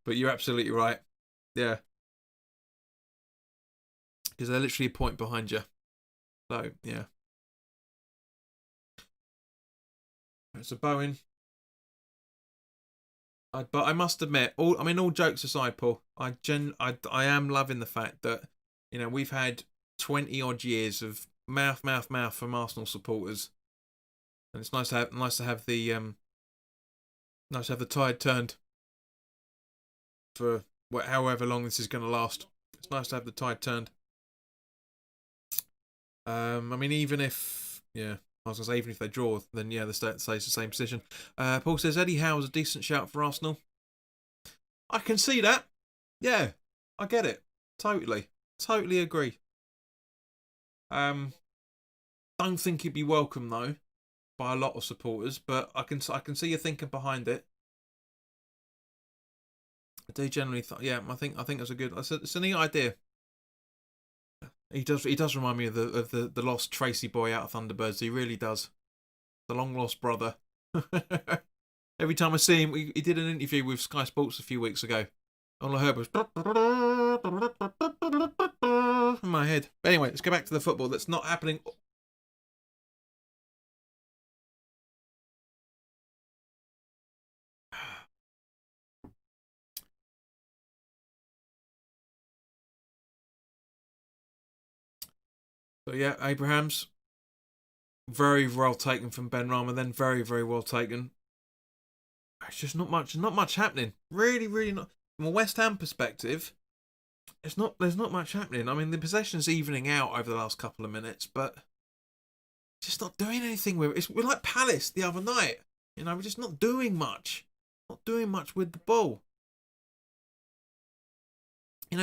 But you're absolutely right. Yeah. Because they're literally a point behind you. So, yeah. It's a Bowen. But I must admit, all jokes aside, Paul, I am loving the fact that, we've had 20 odd years of mouth from Arsenal supporters, and it's nice to have the tide turned for however long this is going to last. It's nice to have the tide turned. I mean, even if I was going to say even if they draw, then the state stays the same position. Paul says Eddie Howe's a decent shout for Arsenal. I can see that. Yeah, I get it. Totally agree. Don't think he'd be welcome though by a lot of supporters, but I can see your thinking behind it. I do generally I think it's a neat idea. He does remind me of the lost Tracy boy out of Thunderbirds. He really does. The long lost brother. Every time I see him, he did an interview with Sky Sports a few weeks ago. All I heard was in my head. But anyway, let's go back to the football. That's not happening. So yeah, Abrahams, very well taken from Ben Rama. Then very very well taken. It's just not much happening. Really not. From a West Ham perspective, there's not much happening. I mean, the possession's evening out over the last couple of minutes, but just not doing anything with it. We're like Palace the other night. We're just not doing much. Not doing much with the ball.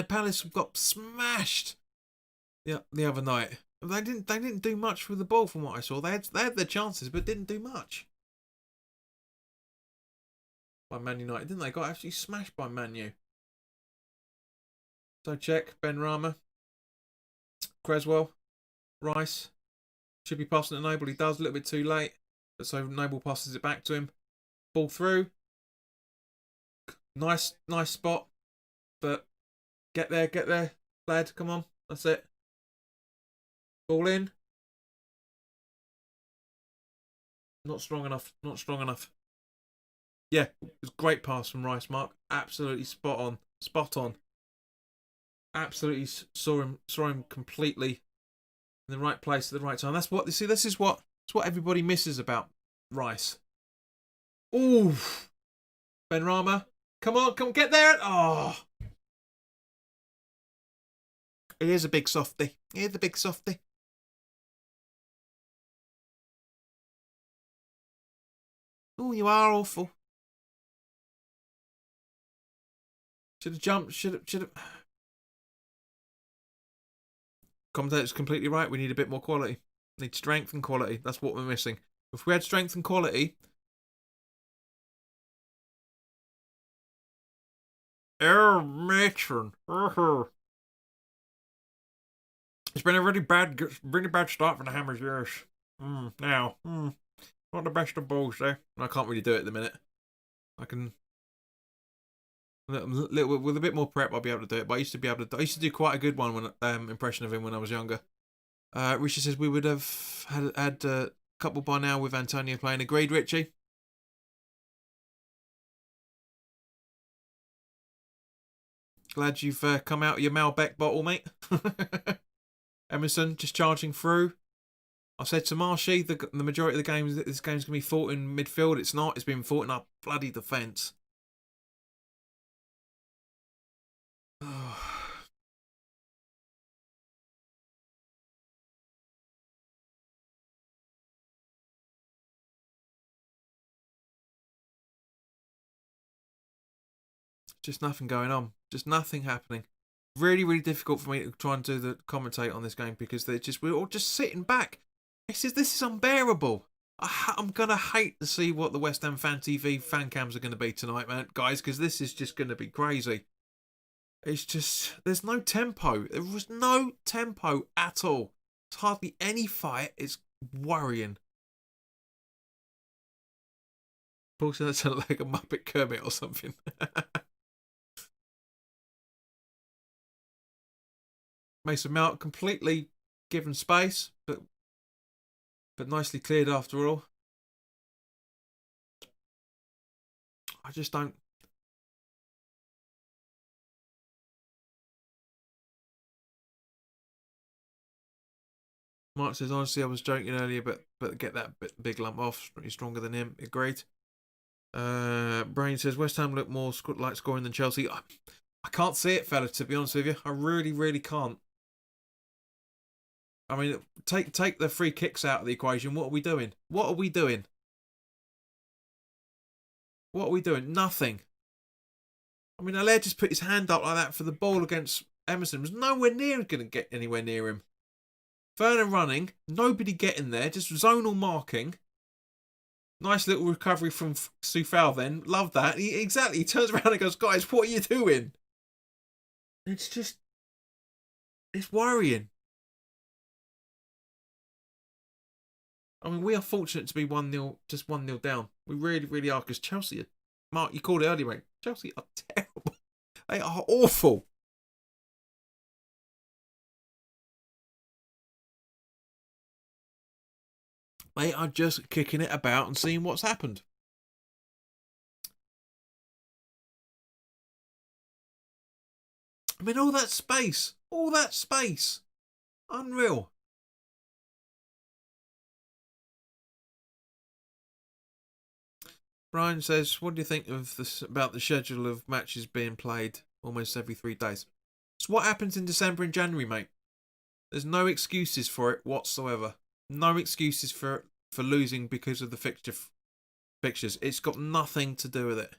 Palace got smashed the other night. They didn't do much with the ball from what I saw. They had their chances, but didn't do much. By Man United, didn't they? Got absolutely smashed by Man U. So check Ben Rama, Creswell, Rice. Should be passing to Noble. He does a little bit too late, but so Noble passes it back to him. Ball through. Nice spot, but get there, lad. Come on, that's it. Ball in. Not strong enough. Yeah, it was a great pass from Rice, Mark. Absolutely spot on. Absolutely saw him completely in the right place at the right time. That's what this is what everybody misses about Rice. Ooh, Ben Rama, come on, get there! Oh, he is a big softy. Oh, you are awful. Should have jumped. Should have. Commentator's completely right. We need a bit more quality. We need strength and quality. That's what we're missing. If we had strength and quality. Oh, matron. It's been a really bad start for the Hammers, yes. Not the best of balls there. I can't really do it at the minute. I can, with a bit more prep, I'll be able to do it. But I used to be able to. I used to do quite a good one when impression of him when I was younger. Richie says we would have had a couple by now with Antonio playing. Agreed, Richie. Glad you've come out of your Malbec bottle, mate. Emerson just charging through. I said to Marshy, the majority of the games, this game's going to be fought in midfield. It's not. It's been fought in our bloody defence. Just nothing going on. Just nothing happening. Really, really difficult for me to try and do the commentate on this game because we're all just sitting back. This is unbearable. I'm gonna hate to see what the West Ham Fan TV fan cams are gonna be tonight, man, guys, because this is just gonna be crazy. It's just there's no tempo. There was no tempo at all. It's hardly any fight. It's worrying. Paul said that sounded like a Muppet Kermit or something. Mason Mount completely given space, but nicely cleared after all. I just don't. Mark says, honestly, I was joking earlier, but get that big lump off. He's stronger than him. Agreed. Brain says, West Ham look more like scoring than Chelsea. I can't see it, fella, to be honest with you. I really, really can't. I mean, take the free kicks out of the equation. What are we doing? What are we doing? What are we doing? Nothing. I mean, Allaire just put his hand up like that for the ball against Emerson. It was nowhere near going to get anywhere near him. Werner running, nobody getting there, just zonal marking. Nice little recovery from Soufal then. Love that. He turns around and goes, guys, what are you doing? It's worrying. I mean, we are fortunate to be 1-0, just 1-0 down. We really, really are, because Chelsea, Mark, you called it earlier, mate. Chelsea are terrible. They are awful. They are just kicking it about and seeing what's happened. I mean, all that space. Unreal. Brian says, what do you think of this about the schedule of matches being played almost every 3 days? It's what happens in December and January, mate. There's no excuses for it whatsoever. No excuses for losing because of the fixtures. It's got nothing to do with it.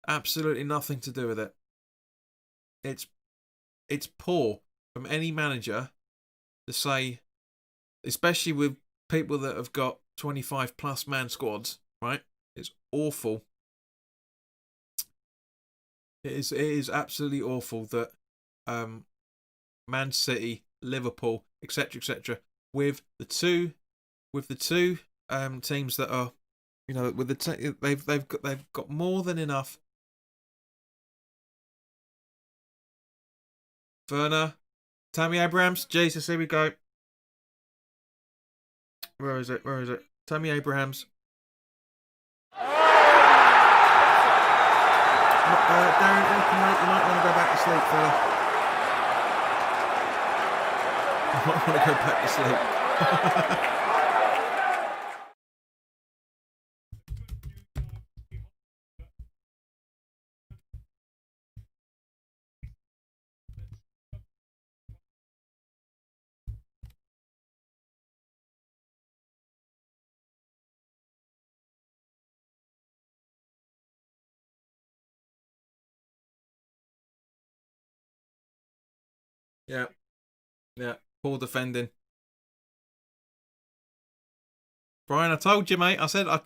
Absolutely nothing to do with it. It's poor from any manager to say, especially with people that have got 25 plus man squads, right? It's awful. It is absolutely awful that Man City, Liverpool, etc., with the two teams that are, with they've got more than enough. Werner, Tammy Abrahams, Jesus, here we go. Where is it? Tammy Abrahams. Darren, you might want to go back to sleep, fella. You might want to go back to sleep. Yeah. Yeah. Poor defending. Brian, I told you, mate. I said I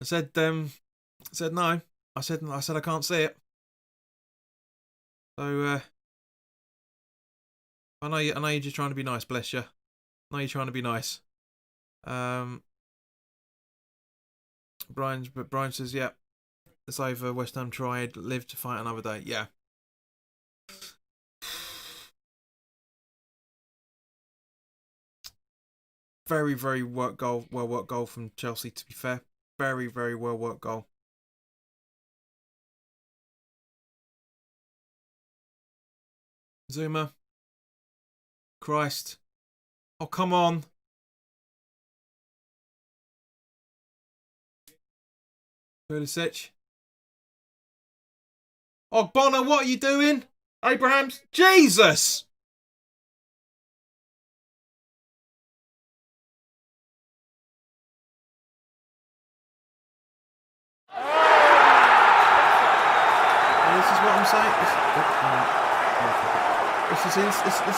said no. I said I can't see it. So I know you're just trying to be nice, bless you. I know you're trying to be nice. Um Brian says, yeah, it's over. West Ham tried, live to fight another day. Yeah. Very, very well worked goal from Chelsea, to be fair. Very, very well worked goal. Zuma. Christ. Oh, come on. Pulisic. Oh, Bonner, what are you doing? Abrahams. Jesus! This is what I'm saying. This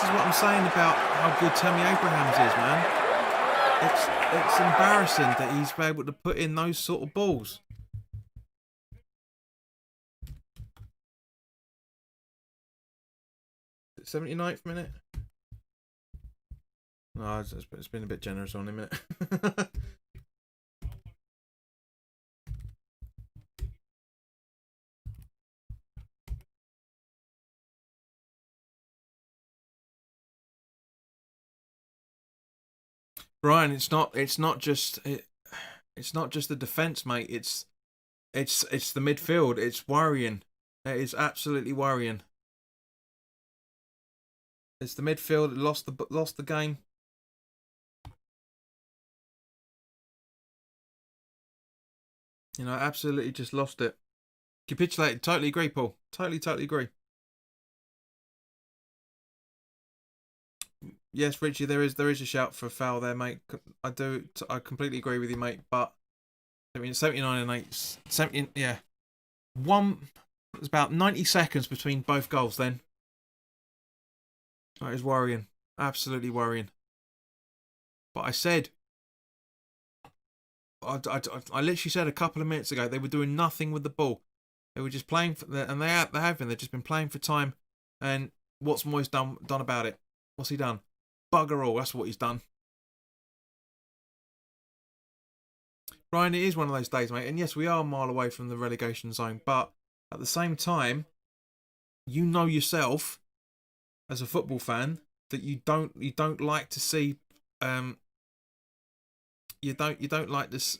is what I'm saying about how good Tammy Abrahams is, man. It's embarrassing that he's able to put in those sort of balls. 79th minute. No, it's been a bit generous on him, innit? Brian, it's not just the defence, mate. It's the midfield. It's worrying. It is absolutely worrying. It's the midfield that lost the game. You know, absolutely just lost it. Capitulated. Totally agree, Paul. Totally agree. Yes, Richie, there is a shout for a foul there, mate. I completely agree with you, mate. But I mean, 79 and 8, 70, yeah. It was about 90 seconds between both goals. Then that is worrying, absolutely worrying. But I said, I literally said a couple of minutes ago they were doing nothing with the ball. They were just playing for, and they have been. They've just been playing for time. And what's Moyes done about it? What's he done? Bugger all. That's what he's done. Brian, it is one of those days, mate. And yes, we are a mile away from the relegation zone, but at the same time, you know yourself as a football fan that you don't like to see you don't like this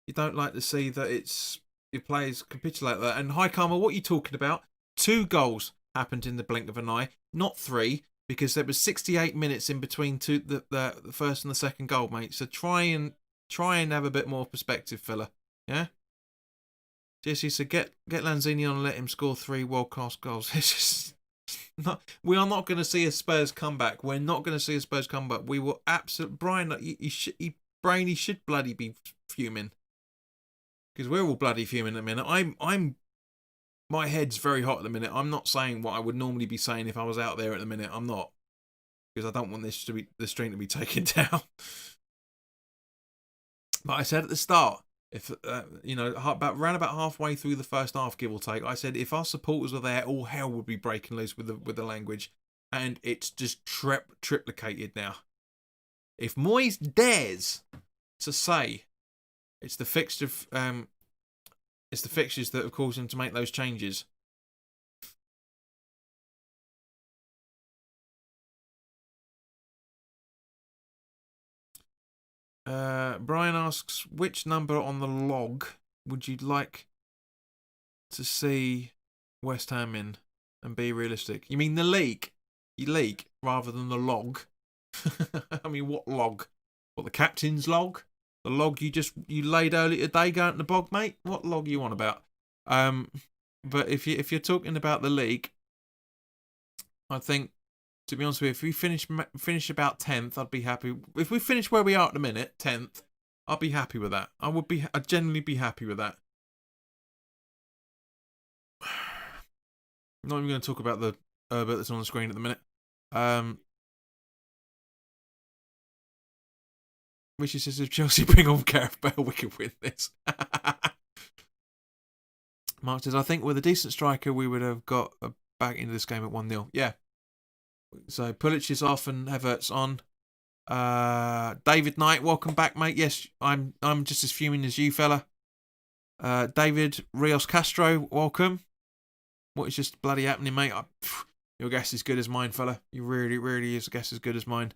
you don't like to see that it's your players capitulate that. And High Karma, what are you talking about? 2 goals happened in the blink of an eye, not 3, because there was 68 minutes in between the first and the second goal, mate. So try and have a bit more perspective, fella. Yeah. Jesse said, get Lanzini on and let him score 3 world class goals. It's just we are not going to see a Spurs comeback. We're not going to see a Spurs comeback. We will absolutely. Brian, he should bloody be fuming, because we're all bloody fuming at the minute. I'm my head's very hot at the minute. I'm not saying what I would normally be saying if I was out there at the minute. I'm not, because I don't want the stream to be taken down. But I said at the start, if around about halfway through the first half, give or take, I said if our supporters were there, all hell would be breaking loose with the language, and it's just triplicated now. If Moyes dares to say it's the fixtures that have caused him to make those changes. Brian asks, which number on the log would you like to see West Ham in, and be realistic? You mean the league? You league rather than the log? I mean, what log? What, the captain's log? The log you laid earlier today going to the bog, mate? What log are you on about? But if you're talking about the league, I think, to be honest with you, if we finish about 10th, I'd be happy. If we finish where we are at the minute, 10th, I'd be happy with that. I'd genuinely be happy with that. I'm not even going to talk about Herbert that's on the screen at the minute. Richie says if Chelsea bring on Gareth Bale, we can win this. Mark says, I think with a decent striker, we would have got back into this game at 1-0. Yeah. So Pulisic is off and Havertz on. David Knight, welcome back, mate. Yes, I'm just as fuming as you, fella. David Rios Castro, welcome. What is just bloody happening, mate? Your guess is good as mine, fella. You really, really is a guess as good as mine.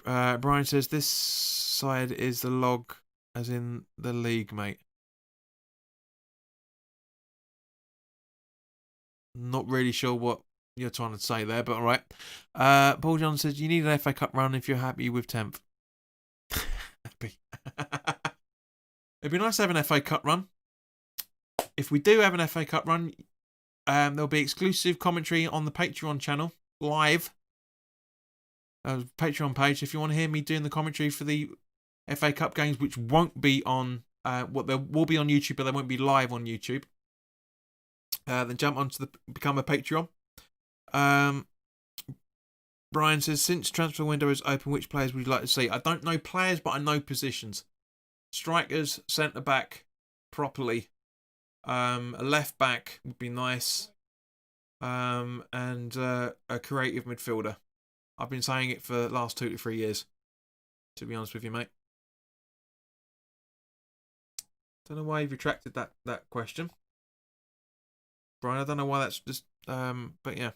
Brian says this side is the log, as in the league, mate. Not really sure what you're trying to say there, but all right. Paul John says you need an FA Cup run if you're happy with 10th. Happy. It'd be nice to have an FA Cup run. If we do have an FA Cup run, there'll be exclusive commentary on the Patreon channel, live. Patreon page. If you want to hear me doing the commentary for the FA Cup games, which won't be on, they will be on YouTube, but they won't be live on YouTube. Then jump onto become a Patreon. Brian says, since transfer window is open, which players would you like to see? I don't know players, but I know positions. Strikers, centre back, properly. A left back would be nice. And a creative midfielder. I've been saying it for the last 2 to 3 years, to be honest with you, mate. Don't know why you've retracted that question, Brian. I don't know why that's just, but yeah.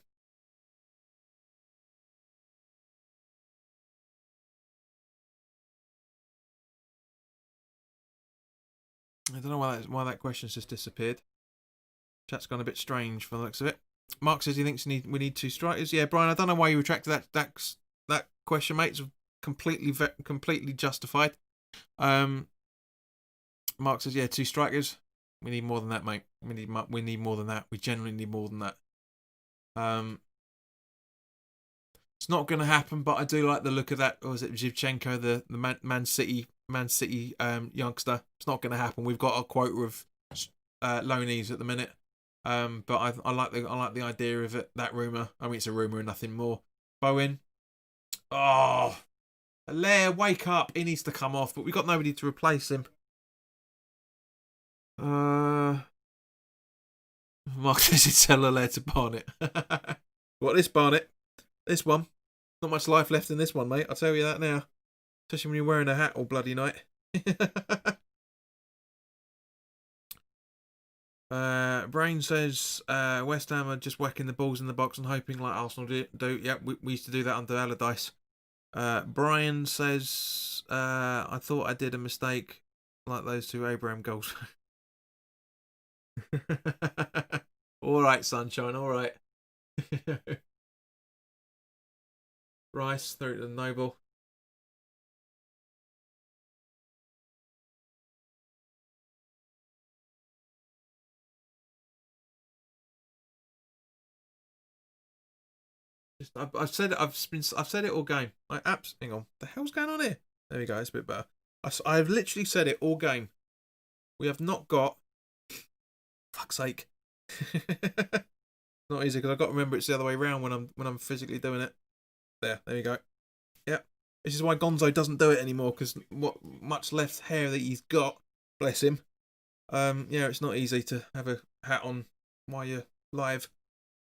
I don't know why that question's just disappeared. Chat's gone a bit strange for the looks of it. Mark says he thinks we need 2 strikers. Yeah, Brian, I don't know why you retracted that question, mate. It's completely justified. Mark says, yeah, 2 strikers. We need more than that, mate. We need more than that. We generally need more than that. It's not going to happen, but I do like the look of that. Or is it Zivchenko, the Man City youngster? It's not going to happen. We've got a quota of loanees at the minute. But I like the idea of it. That rumor. I mean, it's a rumor and nothing more. Bowen. Oh, Allaire, wake up! He needs to come off, but we've got nobody to replace him. Mark says it's tell Allaire to Barnet. What, this Barnet? This one? Not much life left in this one, mate. I'll tell you that now. Especially when you're wearing a hat all bloody night. Brain says West Ham are just whacking the balls in the box and hoping like Arsenal do. Yeah, we used to do that under Allardyce. Brian says I thought I did a mistake like those 2 Abraham goals. All right, sunshine. All right. Rice through to the Noble. I've said it. I've said it all game. Hang on. The hell's going on here? There we go. It's a bit better. I've literally said it all game. We have not got. Fuck's sake. Not easy because I've got to remember it's the other way around when I'm physically doing it. There you go. Yep. This is why Gonzo doesn't do it anymore, because what much left hair that he's got, bless him. Yeah, it's not easy to have a hat on while you're live,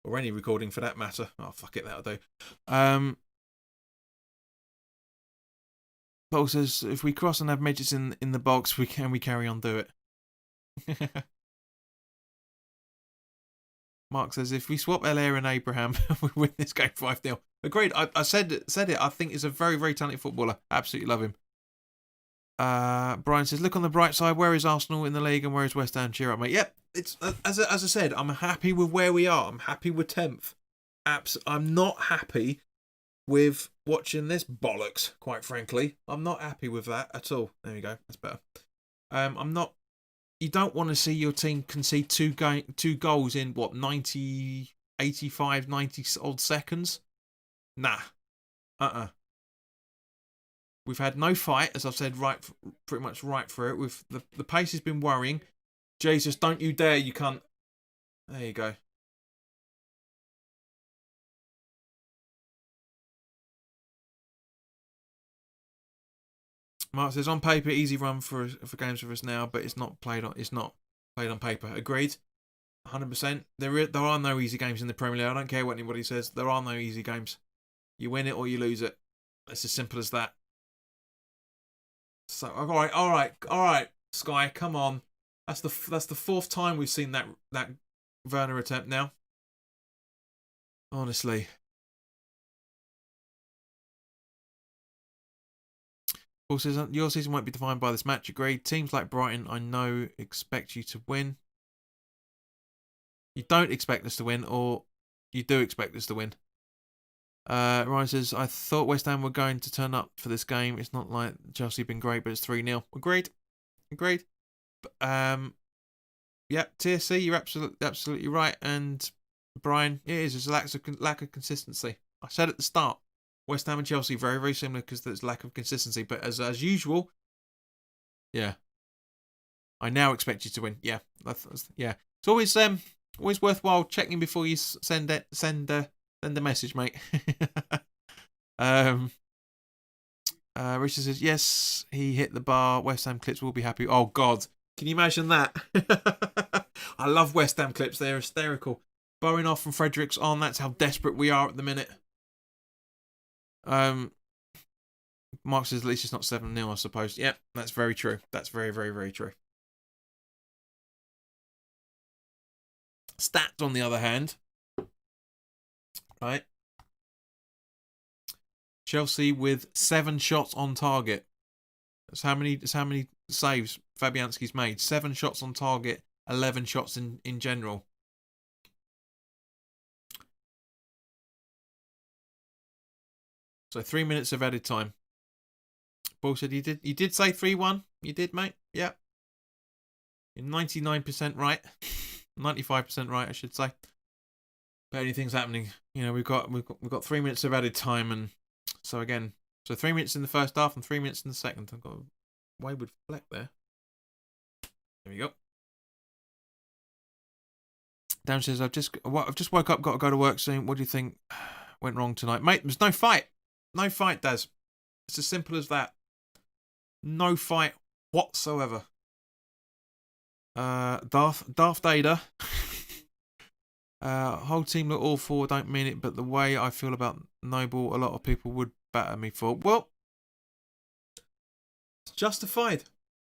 or any recording for that matter. Oh, fuck it, that'll do. Paul says if we cross and have midgets in the box, we carry on do it. Mark says if we swap Allaire and Abraham, we win this game 5-0. Agreed. I said it. I think he's a very, very talented footballer. Absolutely love him. Brian says, look on the bright side. Where is Arsenal in the league and where is West Ham? Cheer up, mate. Yep. It's as I said, I'm happy with where we are. I'm happy with 10th. I'm not happy with watching this bollocks, quite frankly. I'm not happy with that at all. There we go. That's better. I'm not. You don't want to see your team concede two goals in, what, 90, 85, 90 odd seconds? Nah. We've had no fight, as I've said, pretty much right through it. With the pace has been worrying. Jesus, don't you dare, you cunt. There you go. Mark says on paper, easy run for games for us now, but it's not played on paper. Agreed, 100%. There are no easy games in the Premier League. I don't care what anybody says. There are no easy games. You win it or you lose it. It's as simple as that. So all right, Sky, come on. That's the fourth time we've seen that Werner attempt now. Honestly. Paul says your season won't be defined by this match. Agreed. Teams like Brighton, I know, expect you to win. You don't expect us to win, or you do expect us to win. Ryan says, I thought West Ham were going to turn up for this game. It's not like Chelsea have been great, but it's 3-0. Agreed. Yeah, TSC, you're absolutely right. And Brian, it is. There's a lack of consistency. I said at the start, West Ham and Chelsea very, very similar because there's lack of consistency. But as usual, yeah, I now expect you to win. Yeah, yeah. It's always worthwhile checking before you send a message, mate. Richard says yes, he hit the bar. West Ham clips will be happy. Oh God, can you imagine that? I love West Ham clips. They're hysterical. Bowing off from Fredericks on. That's how desperate we are at the minute. Mark says at least it's not 7-0, I suppose. Yep, that's very true. That's very, very, very true. Stats, on the other hand, right? Chelsea with 7 shots on target. That's how many saves Fabianski's made. 7 shots on target, 11 shots in general. So 3 minutes of added time. Paul said you did say 3-1. You did, mate. Yeah. You're 99% right. 95% right, I should say. But anything's happening. You know, we've got 3 minutes of added time, and so 3 minutes in the first half and 3 minutes in the second. I've got a wayward fleck there. There we go. Dan says, I've just woke up, got to go to work soon. What do you think went wrong tonight? Mate, there's no fight. No fight, Daz. It's as simple as that. No fight whatsoever. Darth Data. Whole team look awful. Don't mean it, but the way I feel about Noble, a lot of people would batter me for. Well, it's justified.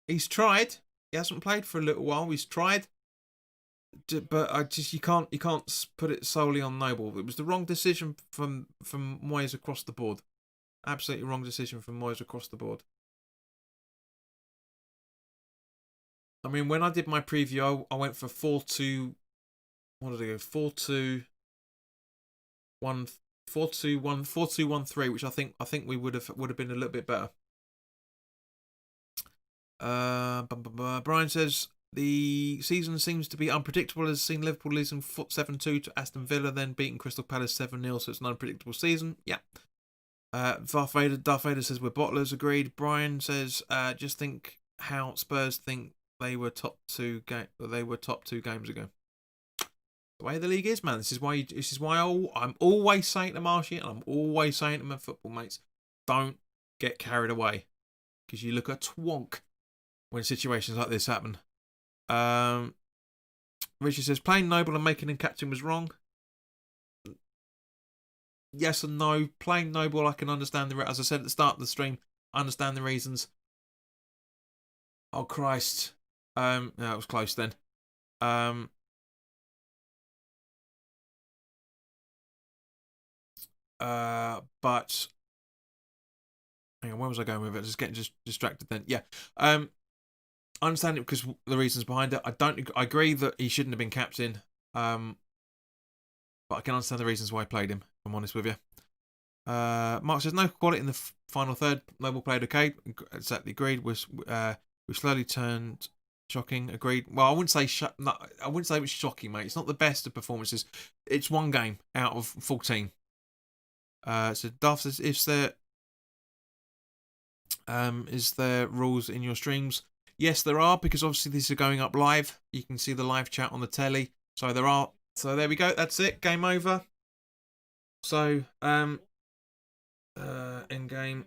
He's tried. He hasn't played for a little while. He's tried, but you can't put it solely on Noble. It was the wrong decision from Moyes across the board. Absolutely wrong decision from Moyes across the board. I mean, when I did my preview, I went for 4-2. What did I go? 4-2-1, 4-2-1, 4-2-1-3, which I think we would have been a little bit better. Brian says the season seems to be unpredictable. Has seen Liverpool losing 7-2 to Aston Villa, then beating Crystal Palace 7-0. So it's an unpredictable season. Yeah. Darth Vader says we're bottlers. Agreed. Brian says just think how Spurs think they were top 2 games ago. The way the league is, man. This is why I'm always saying to Marshy, and I'm always saying to my football mates, don't get carried away, because you look a twonk when situations like this happen. Richard says playing Noble and making him captain was wrong. Yes and no. Playing Noble, I can understand as I said at the start of the stream, I understand the reasons. Oh Christ. No, it was close then. But hang on, where was I going with it? Just getting distracted then. Yeah. I understand it because the reasons behind it. I agree that he shouldn't have been captain. But I can understand the reasons why I played him, if I'm honest with you. Mark says no quality in the final third. Noble played okay. Exactly agreed. We slowly turned shocking. Agreed. Well, I wouldn't say I wouldn't say it was shocking, mate. It's not the best of performances. It's one game out of 14. So Darth says, is there rules in your streams? Yes, there are, because obviously these are going up live. You can see the live chat on the telly. So there are. So there we go. That's it. Game over. So in game.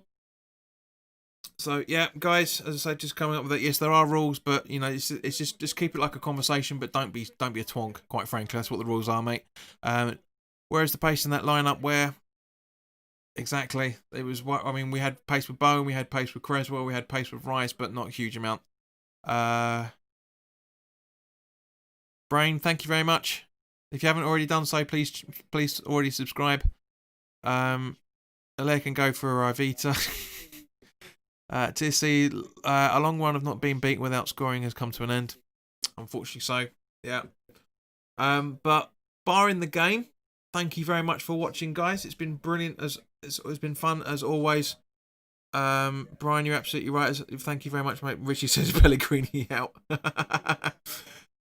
So yeah, guys, as I say, just coming up with it. Yes, there are rules, but you know, it's just keep it like a conversation, but don't be a twonk. Quite frankly, that's what the rules are, mate. Where's the pace in that lineup? Where exactly? It was what I mean. We had pace with Bowen, we had pace with Creswell, we had pace with Rice, but not a huge amount. Brain, thank you very much. If you haven't already done so, please already subscribe. Alaire can go for a Vita. To see a long run of not being beaten without scoring has come to an end. Unfortunately so. Yeah. But barring the game, thank you very much for watching, guys. It's been brilliant, it's been fun as always. Brian, you're absolutely right. Thank you very much, mate. Richie says Pellegrini out.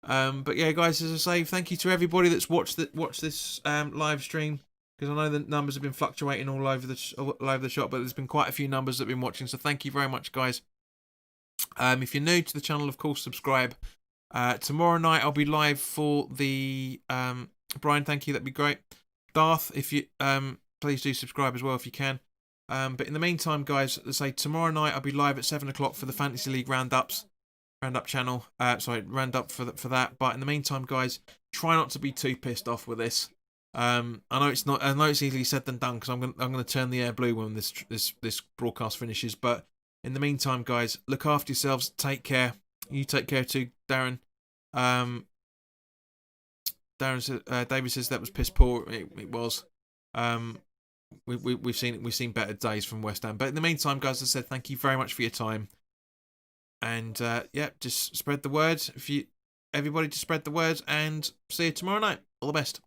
But yeah, guys, as I say, thank you to everybody that's watched this live stream, because I know the numbers have been fluctuating all over the shop, but there's been quite a few numbers that have been watching. So thank you very much, guys. If you're new to the channel, of course, subscribe. Tomorrow night I'll be live for the Brian. Thank you, that'd be great. Darth, if you please do subscribe as well if you can. But in the meantime, guys, let's say tomorrow night I'll be live at 7 o'clock for the Fantasy League roundup channel. Roundup for that. But in the meantime, guys, try not to be too pissed off with this. I know it's easily said than done, because I'm gonna turn the air blue when this broadcast finishes. But in the meantime, guys, look after yourselves. Take care. You take care too, Darren. David says that was piss poor. It was. We've seen better days from West Ham. But in the meantime, guys, as I said, thank you very much for your time. And yeah, just spread the word. Everybody just spread the word, and see you tomorrow night. All the best.